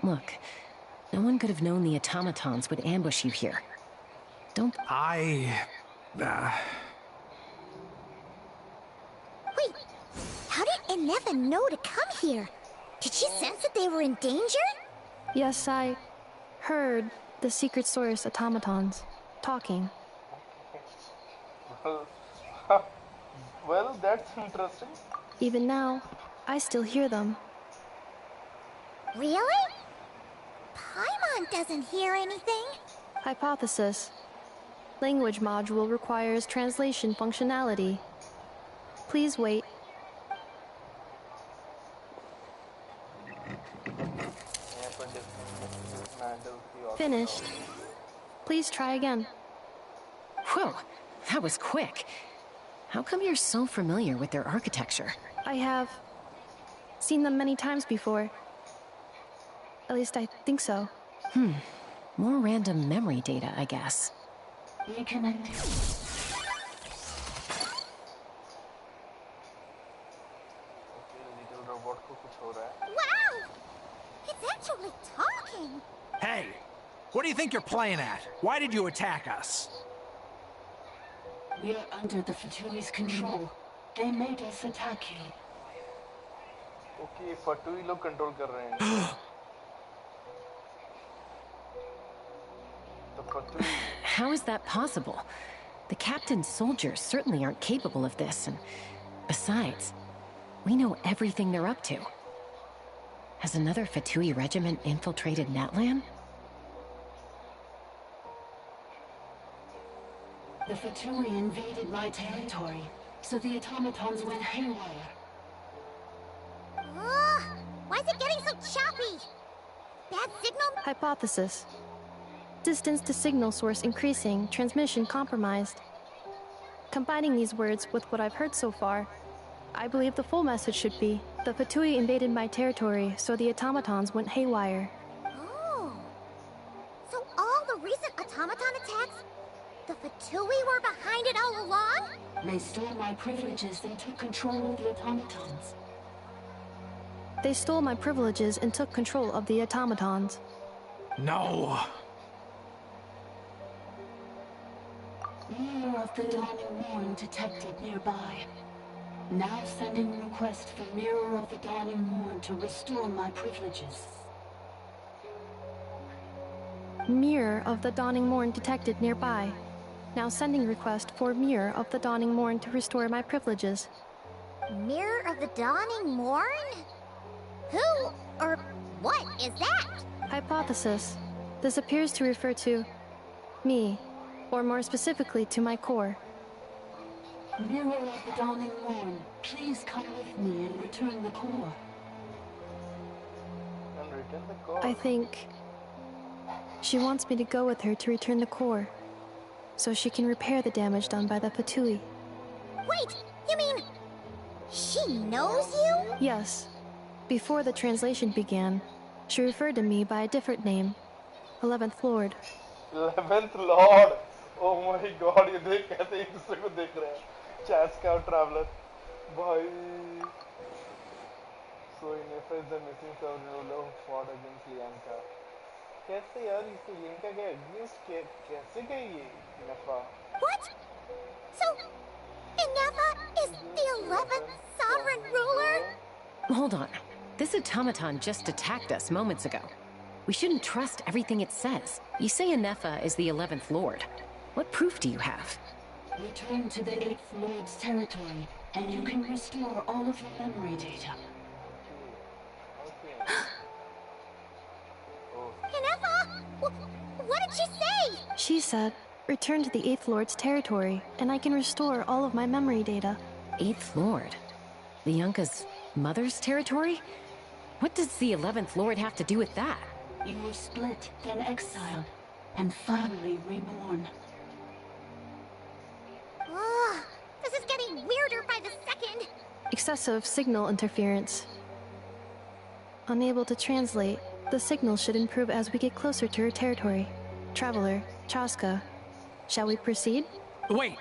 Look, no one could have known the automatons would ambush you here. Don't... Wait, how did Eneffa know to come here? Did she sense that they were in danger? Yes, I heard the secret source automatons talking. Well, that's interesting. Even now, I still hear them. Really? Paimon doesn't hear anything. Hypothesis. Language module requires translation functionality. Please wait. Dismantle the Finished. Please try again. Whew, that was quick. How come you're so familiar with their architecture? I have seen them many times before. At least I think so. More random memory data, I guess. Reconnecting. Little robot को कुछ हो रहा है. Wow! It's actually talking! Hey! What do you think you're playing at? Why did you attack us? We are under the Fatui's control. They made us attack you. Okay, Fatui लोग control कर रहे हैं. The Fatui. How is that possible? The captain's soldiers certainly aren't capable of this, and besides, we know everything they're up to. Has another Fatui regiment infiltrated Natlan? The Fatui invaded my territory, so the automatons went haywire. Why is it getting so choppy? Bad signal? Hypothesis. Distance to signal source increasing, transmission compromised. Combining these words with what I've heard so far, I believe the full message should be, the Fatui invaded my territory, so the automatons went haywire. Oh. So all the recent automaton attacks, the Fatui were behind it all along? They stole my privileges and took control of the automatons. They stole my privileges and took control of the automatons. No! Mirror of the Dawning Morn detected nearby. Now sending request for Mirror of the Dawning Morn to restore my privileges. Mirror of the Dawning Morn detected nearby. Now sending request for Mirror of the Dawning Morn to restore my privileges. Mirror of the Dawning Morn? Who or what is that? Hypothesis. This appears to refer to me, or more specifically to my core. Mirror of the Dawning Morn, please come with me and return the core. And return the core. I think she wants me to go with her to return the core, so she can repair the damage done by the Fatui. Wait, you mean she knows you? Yes. Before the translation began, she referred to me by a different name, 11th Lord. 11th Lord. Oh my God, ये देख कैसे एक दूसरे को देख रहे हैं. Chat Scout Traveler. भाई. So Inefa is the missing ruler who fought against Lianka. कैसे यार इसको Lianka के against कैसे गई ये Inefa? What? So Inefa is the 11th sovereign ruler? Hold on. This automaton just attacked us moments ago. We shouldn't trust everything it says. You say Inefa is the 11th Lord. What proof do you have? Return to the 8th Lord's territory, and you can restore all of your memory data. Inefa? What did she say? She said, return to the 8th Lord's territory, and I can restore all of my memory data. 8th Lord? Lianka's mother's territory? What does the 11th Lord have to do with that? You were split, then exiled, and finally reborn. This is getting weirder by the second. Excessive signal interference. Unable to translate, the signal should improve as we get closer to her territory. Traveler, Chaska, shall we proceed? Wait,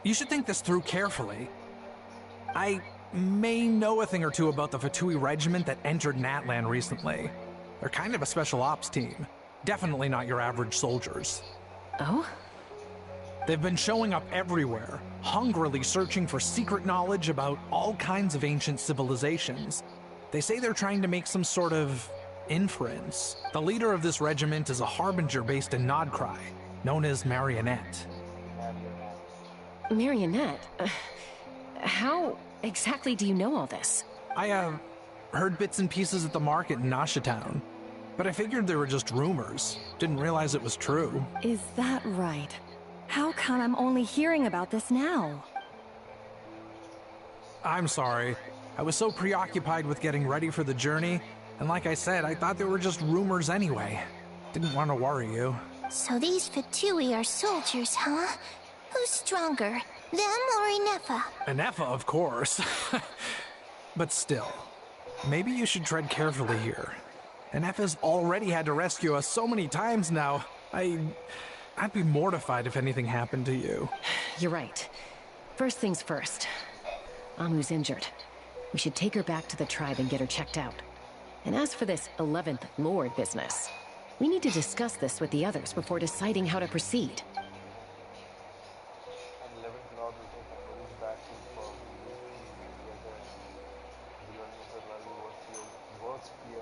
you should think this through carefully. I may know a thing or two about the Fatui regiment that entered Natlan recently. They're kind of a special ops team. Definitely not your average soldiers. Oh? They've been showing up everywhere, hungrily searching for secret knowledge about all kinds of ancient civilizations. They say they're trying to make some sort of inference. The leader of this regiment is a harbinger based in Nodcry, known as Marionette. Marionette? How exactly do you know all this? I, heard bits and pieces at the market in Nasha Town, but I figured they were just rumors. Didn't realize it was true. Is that right? How come I'm only hearing about this now? I'm sorry. I was so preoccupied with getting ready for the journey, and like I said, I thought they were just rumors anyway. Didn't want to worry you. So these Fatui are soldiers, huh? Who's stronger, them or Inefa? Inefa, of course. But still, maybe you should tread carefully here. Inefa's already had to rescue us so many times now. I'd be mortified if anything happened to you. You're right. First things first. Amu's injured. We should take her back to the tribe and get her checked out. And as for this 11th Lord business, we need to discuss this with the others before deciding how to proceed. And 11th Lord will take memories back to the worst fear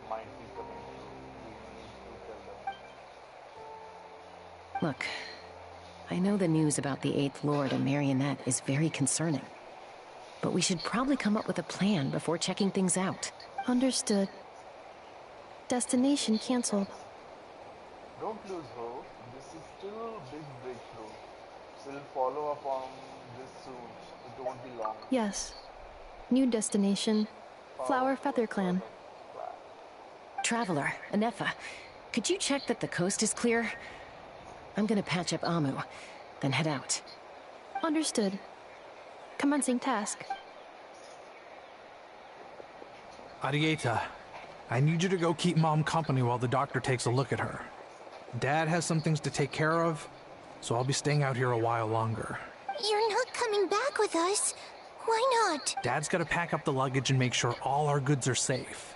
might be coming true. We need to tell them. Look, I know the news about the 8th Lord and Marionette is very concerning. But we should probably come up with a plan before checking things out. Understood. Destination cancelled. Don't lose hope. This is still a big breakthrough. We'll follow up on this soon. It won't be long. Yes. New destination. Flower Feather Clan. Traveler, Inefa, could you check that the coast is clear? I'm gonna patch up Amu, then head out. Understood. Commencing task. Arieta, I need you to go keep Mom company while the doctor takes a look at her. Dad has some things to take care of, so I'll be staying out here a while longer. You're not coming back with us. Why not? Dad's gotta pack up the luggage and make sure all our goods are safe.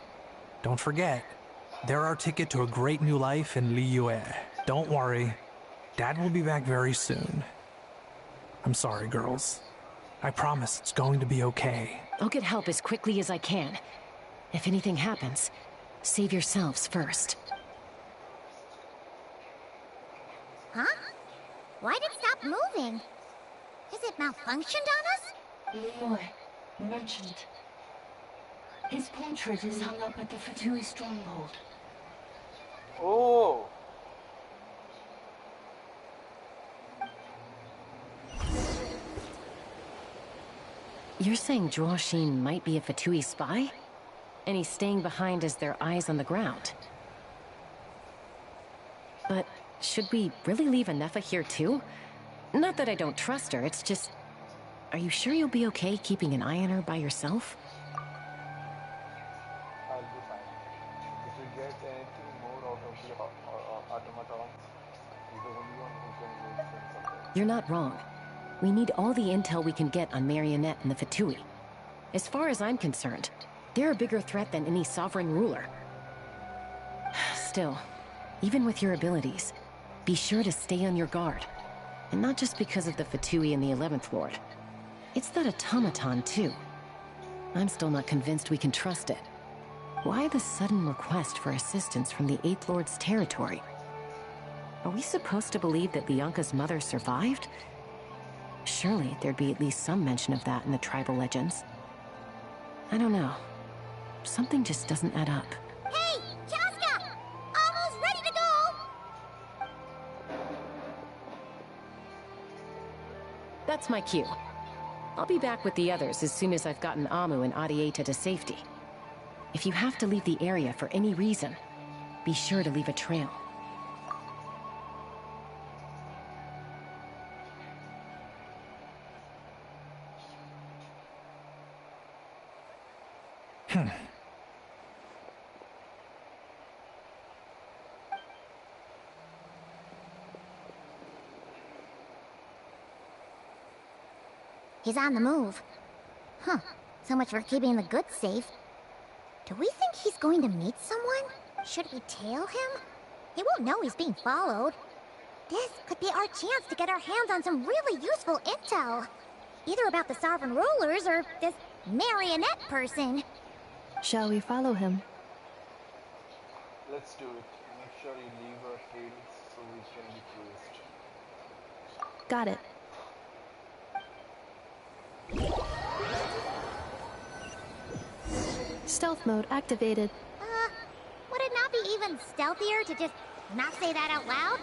Don't forget, they're our ticket to a great new life in Liyue. Don't worry, Dad will be back very soon. I'm sorry, girls. I promise it's going to be okay. I'll get help as quickly as I can. If anything happens, save yourselves first. Huh? Why did it stop moving? Has it malfunctioned on us? Liyue, merchant. His portrait is hung up at the Fatui stronghold. Oh! You're saying Zhuoxin might be a Fatui spy? And he's staying behind as their eyes on the ground. But should we really leave Inefa here too? Not that I don't trust her, it's just... Are you sure you'll be okay keeping an eye on her by yourself? I'll be fine. If we get anything more out of the automatons, he's the only one who can make sense of it. You're not wrong. We need all the intel we can get on Marionette and the Fatui. As far as I'm concerned, they're a bigger threat than any sovereign ruler. Still, even with your abilities, be sure to stay on your guard. And not just because of the Fatui and the 11th Lord. It's that automaton, too. I'm still not convinced we can trust it. Why the sudden request for assistance from the 8th Lord's territory? Are we supposed to believe that Bianca's mother survived? Surely there'd be at least some mention of that in the tribal legends. I don't know. Something just doesn't add up. Hey, Chaska! Almost ready to go! That's my cue. I'll be back with the others as soon as I've gotten Amu and Arieta to safety. If you have to leave the area for any reason, be sure to leave a trail. He's on the move. Huh. So much for keeping the goods safe. Do we think he's going to meet someone? Should we tail him? He won't know he's being followed. This could be our chance to get our hands on some really useful intel. Either about the sovereign rulers or this marionette person. Shall we follow him? Let's do it. Make sure you leave our trails so we can be traced. Got it. Stealth mode activated. Would it not be even stealthier to just not say that out loud?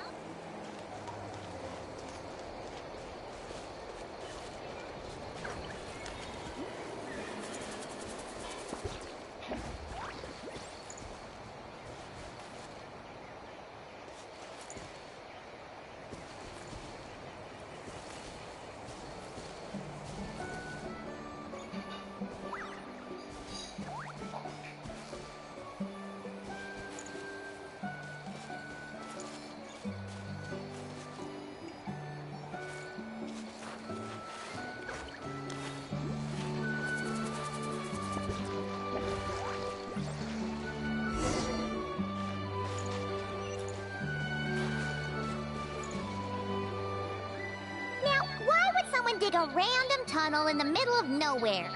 dig a random tunnel in the middle of nowhere.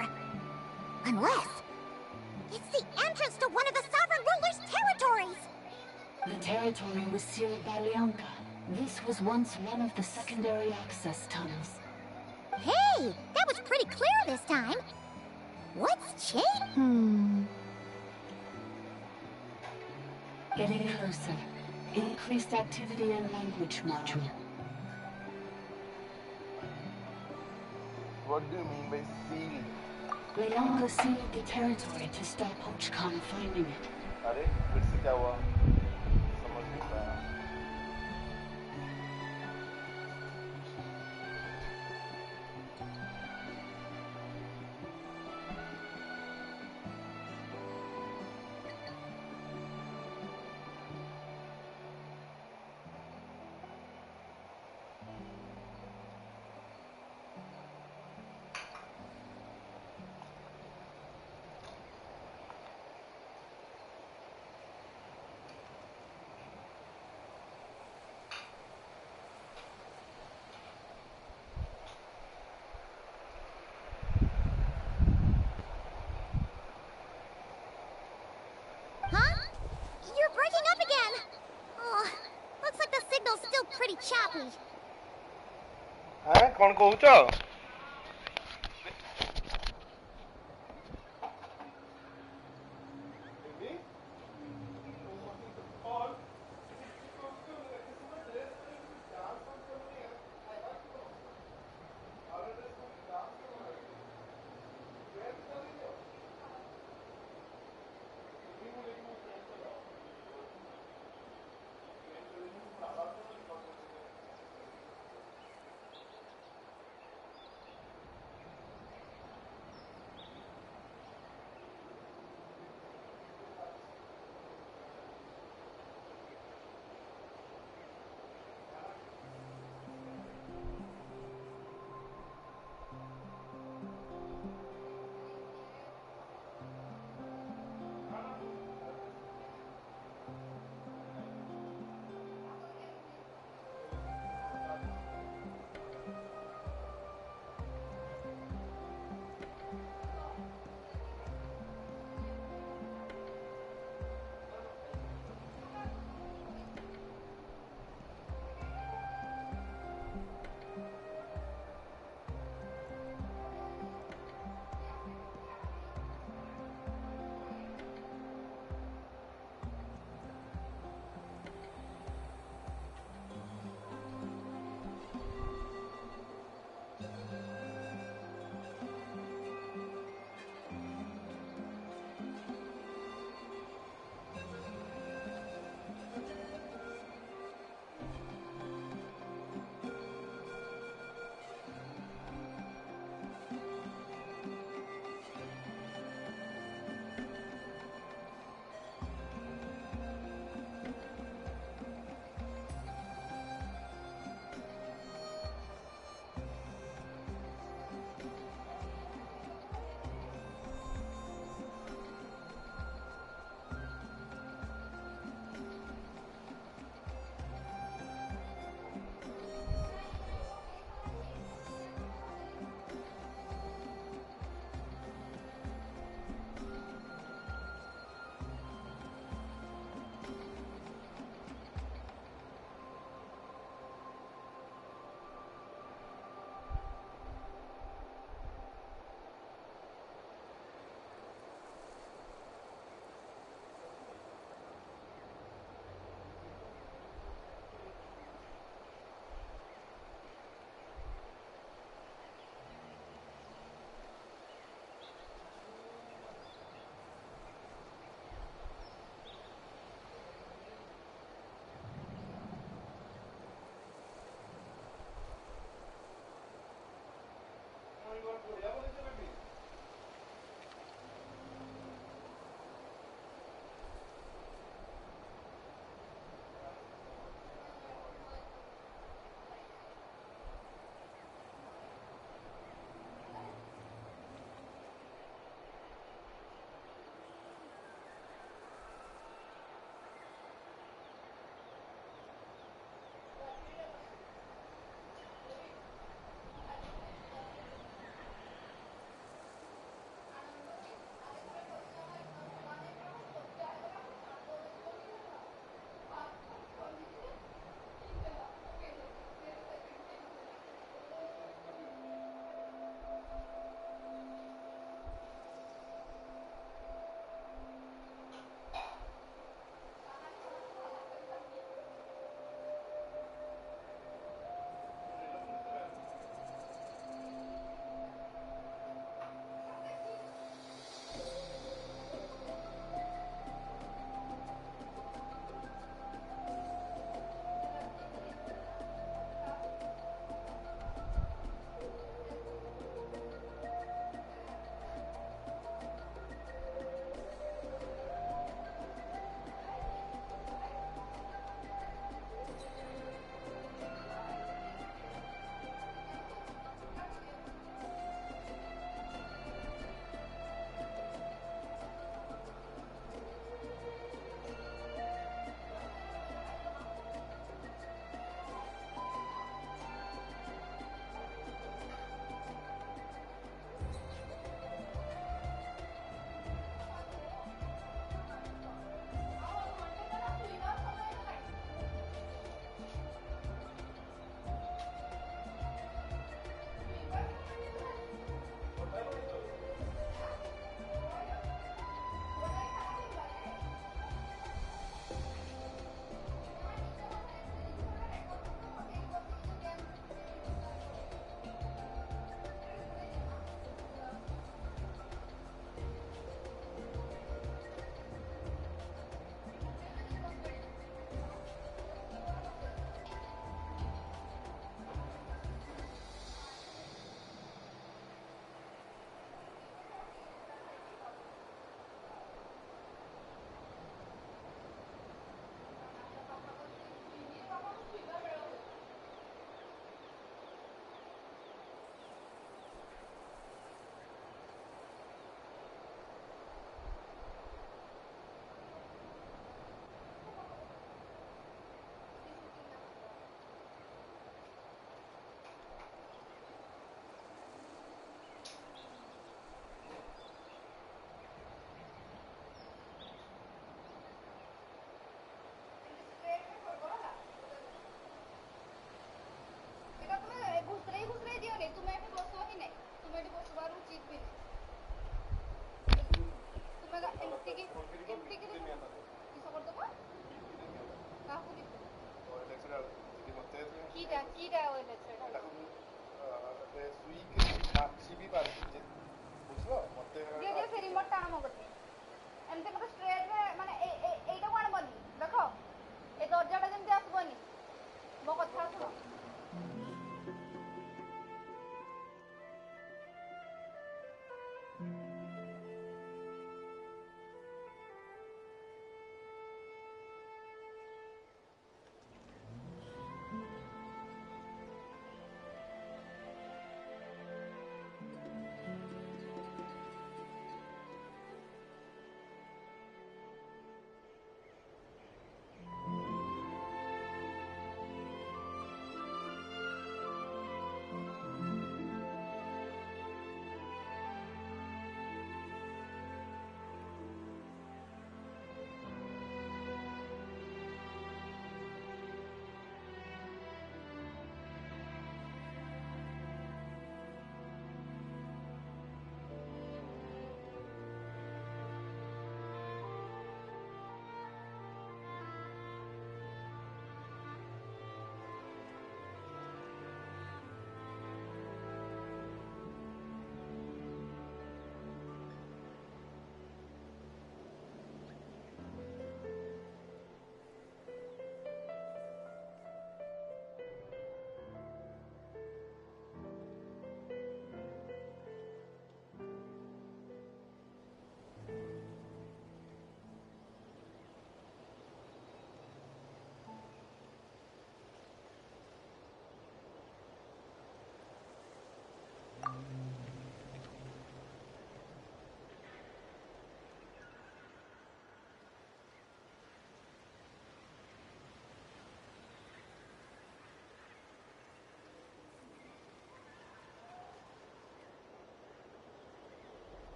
Unless it's the entrance to one of the Sovereign Ruler's territories! The territory was sealed by Leonka. This was once one of the secondary access tunnels. Hey, that was pretty clear this time. What's changed? Getting closer. Increased activity in language module. What do you mean by sealed? Leonka sealed the territory to stop Archon finding it. अरे फिर से क्या हुआ? समझ नहीं पाया. You're breaking up again! Oh, looks like the signal's still pretty choppy. हैं? कौन कहुचा?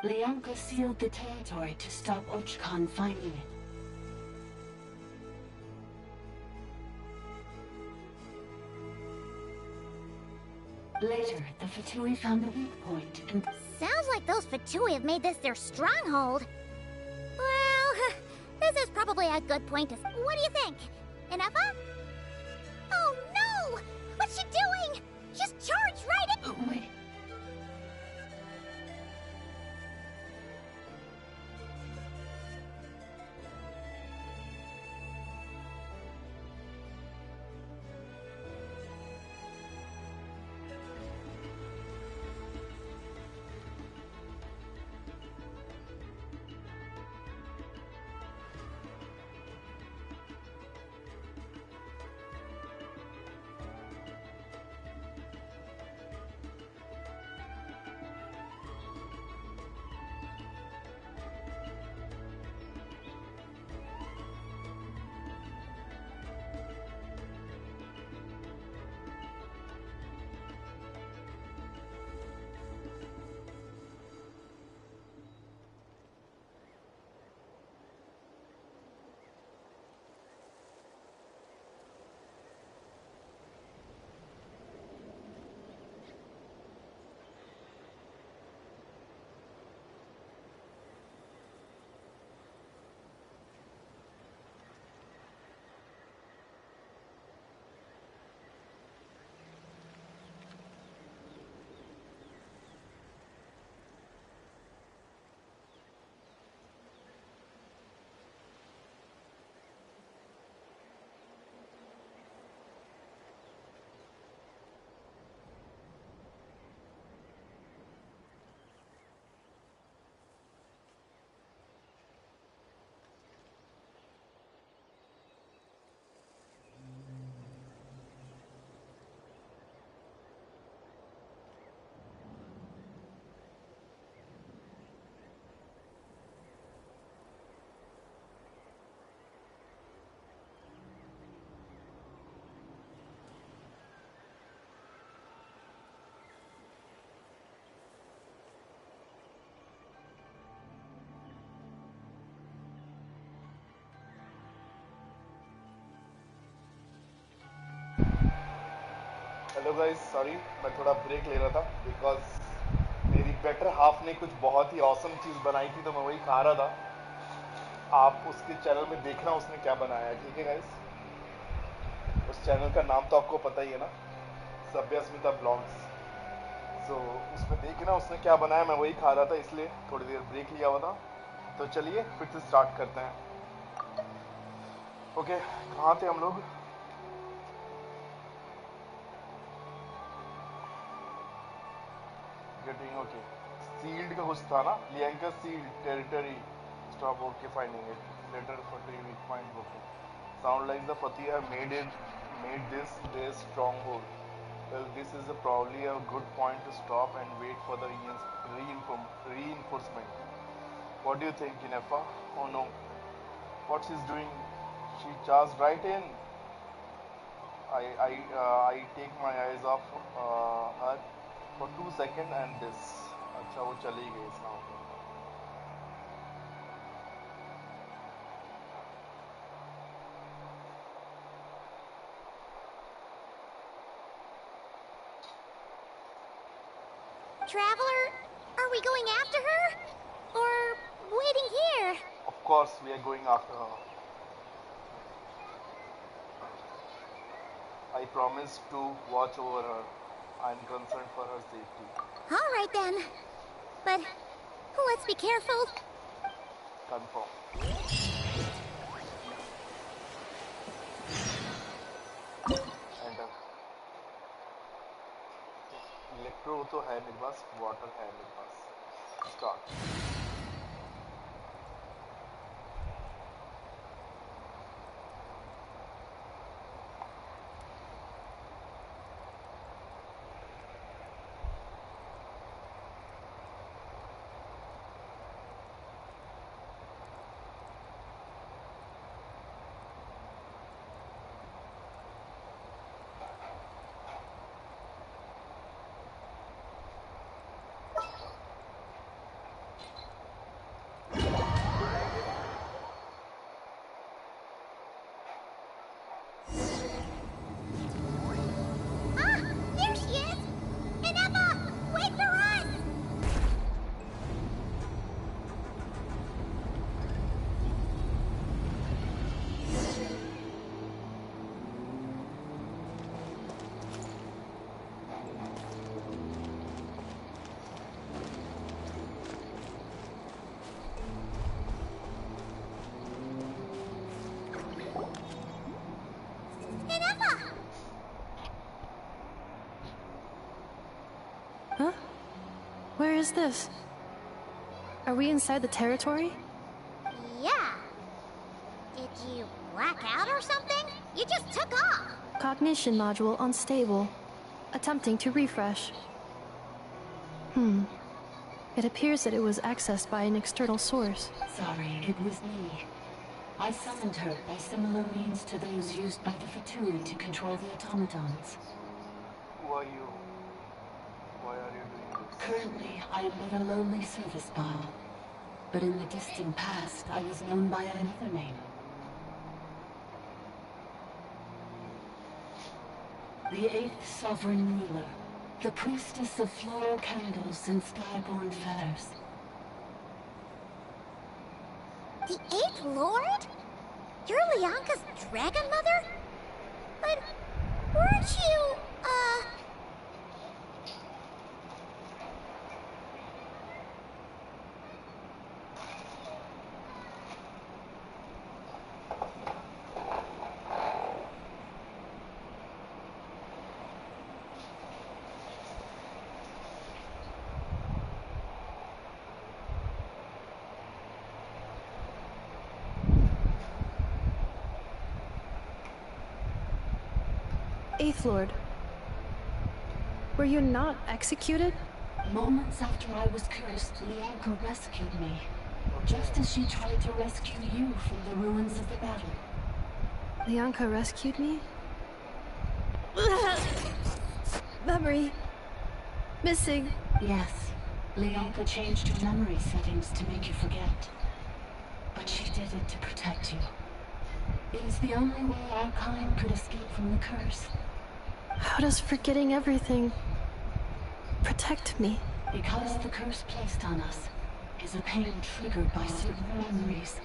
Leonka sealed the territory to stop Archon finding it. Later, the Fatui found a weak point and... Sounds like those Fatui have made this their stronghold. Well, this is probably a good point to... What do you think? Inefa? Oh no! What's she doing? She's charged right in... Wait. Hello guys, sorry मैं थोड़ा break ले रहा था because मेरी better half ने कुछ बहुत ही awesome चीज़ बनाई थी तो मैं वही खा रहा था। आप उसके चैनल में देखना उसने क्या बनाया है, ठीक है गाइस। उस चैनल का नाम तो आपको पता ही है ना, सभ्यस्मिता ब्लॉग्स। सो उसमें देखना उसने क्या बनाया, मैं वही खा रहा था इसलिए थोड़ी देर ब्रेक लिया हुआ था। तो चलिए फिर से स्टार्ट करते हैं। ओके, कहाँ थे हम लोग? गेटिंग ओके, सील्ड का कुछ था ना, लियांका sealed territory stop okay finding it later फटी we find okay sound like the फती have made this their stronghold. Well, this is probably a good point to stop and wait for the reinforcement. What do you think, Inefa? Oh no, what she's doing? She charged right in. I take my eyes off her for 2 seconds and this. अच्छा वो चली गई इसका मतलब। Traveler, are we going after her? Or waiting here? Of course we are going after her. I promise to watch over her. I'm concerned for her safety. All right then. But let's be careful. Confirm. Enter. Electro तो है मेरे पास, water है मेरे पास। Start. Huh? Where is this? Are we inside the territory? Yeah. Did you black out or something? You just took off. Cognition module unstable. Attempting to refresh. It appears that it was accessed by an external source. Sorry, it was me. I summoned her by similar means to those used by the Fatui to control the automatons. Who are you? Why are you doing this? Currently, I am but a lowly service bot. But in the distant past, I was known by another name. The 8th Sovereign Ruler. The priestess of floral candles and skyborn feathers. The 8th Lord? You're Lianka's dragon mother? But weren't you, Eighth Lord. Were you not executed? Moments after I was cursed, Lianka rescued me. Just as she tried to rescue you from the ruins of the battle. Lianka rescued me? Memory. Missing. Yes. Lianka changed her memory settings to make you forget. But she did it to protect you. It is the only way our kind could escape from the curse. How does forgetting everything protect me? Because the curse placed on us is a pain triggered by certain memories,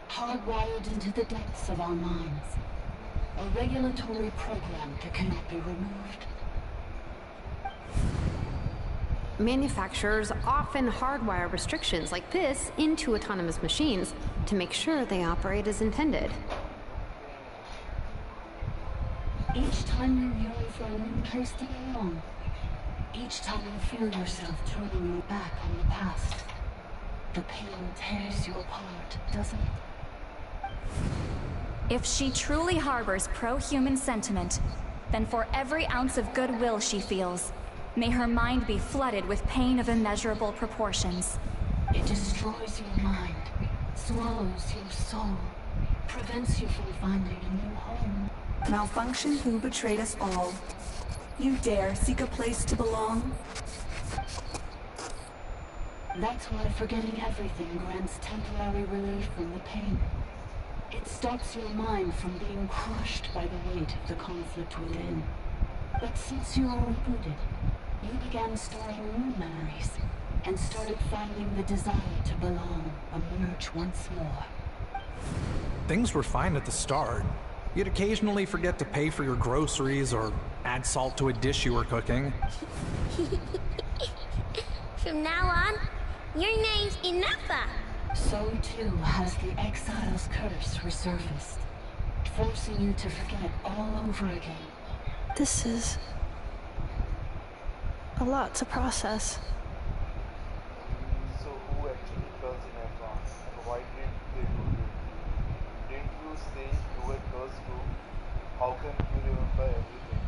hardwired into the depths of our minds. A regulatory program that cannot be removed. Manufacturers often hardwire restrictions like this into autonomous machines to make sure they operate as intended. Each time you yearn for a new place to belong, each time you feel yourself turning your back on the past, the pain tears you apart, doesn't it? If she truly harbors pro-human sentiment, then for every ounce of goodwill she feels, may her mind be flooded with pain of immeasurable proportions. It destroys your mind, swallows your soul, prevents you from finding a new home. Malfunction who betrayed us all. You dare seek a place to belong? That's why forgetting everything grants temporary relief from the pain. It stops your mind from being crushed by the weight of the conflict within. But since you are rebooted, you began storing new memories, and started finding the desire to belong emerge once more. Things were fine at the start. You'd occasionally forget to pay for your groceries or add salt to a dish you were cooking. From now on, your name's Inafa. So too has the Exile's curse resurfaced, forcing you to forget all over again. This is a lot to process. So who actually cursed Inafa? And why did they do it? Didn't you say you were cursed too? How can you remember everything?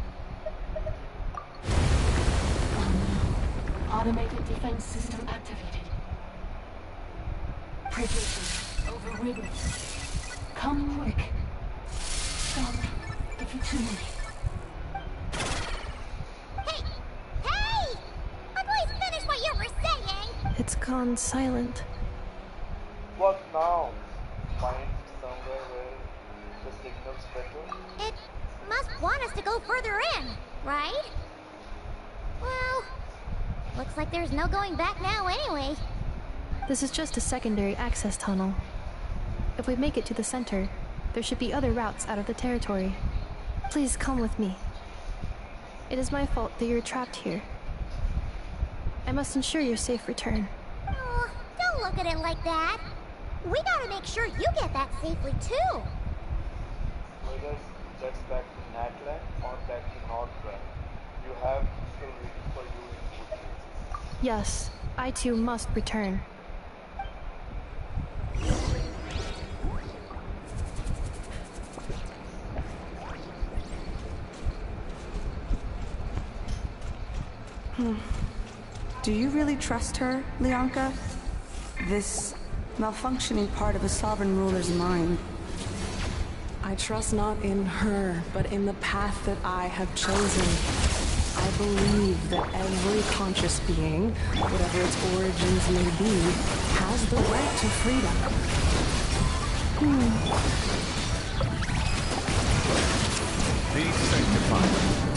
Automated defense system activated. Privileges overridden. Come quick. Stop the vicinity. Hey! Please finish what you were saying! It's gone silent. What now? Find somewhere where the signal's better? It must want us to go further in, right? Well, looks like there's no going back now anyway. This is just a secondary access tunnel. If we make it to the center, there should be other routes out of the territory. Please come with me. It is my fault that you're trapped here. I must ensure your safe return. Oh, don't look at it like that. We gotta make sure you get that safely too. Whether that's back to Natlan or back to Northrend, you have people waiting for you in both places. Yes, I too must return. Do you really trust her, Lianka? This malfunctioning part of a sovereign ruler's mind. I trust not in her, but in the path that I have chosen. I believe that every conscious being, whatever its origins may be, has the right to freedom. Be sanctified.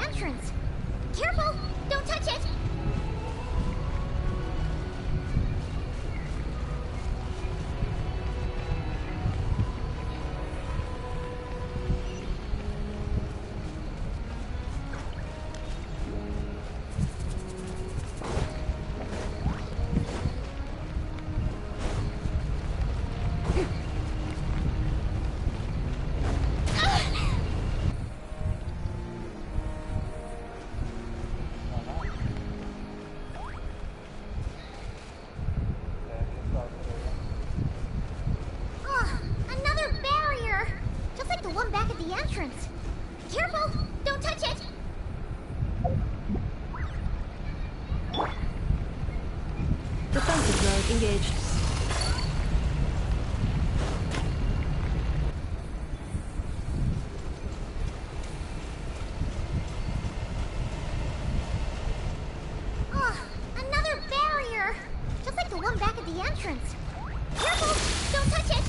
entrance. Careful! Don't touch it! Entrance. Careful! Don't touch it! Defensive mode engaged. Another barrier! Just like the one back at the entrance. Careful! Don't touch it!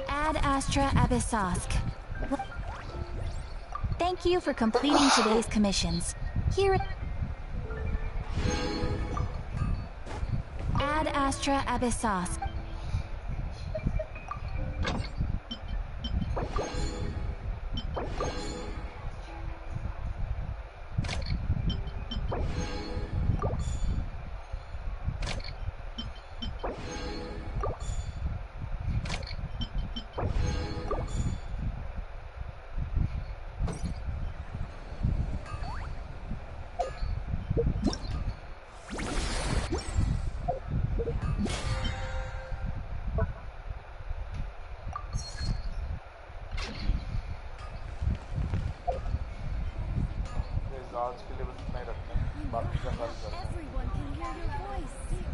Ad Astra Abyssosk. Thank you for completing today's commissions. Here... Ad Astra Abyssosk. आज के लिए बस इतना ही रखते हैं, बाकी का कल करते हैं। Everyone can hear your voice.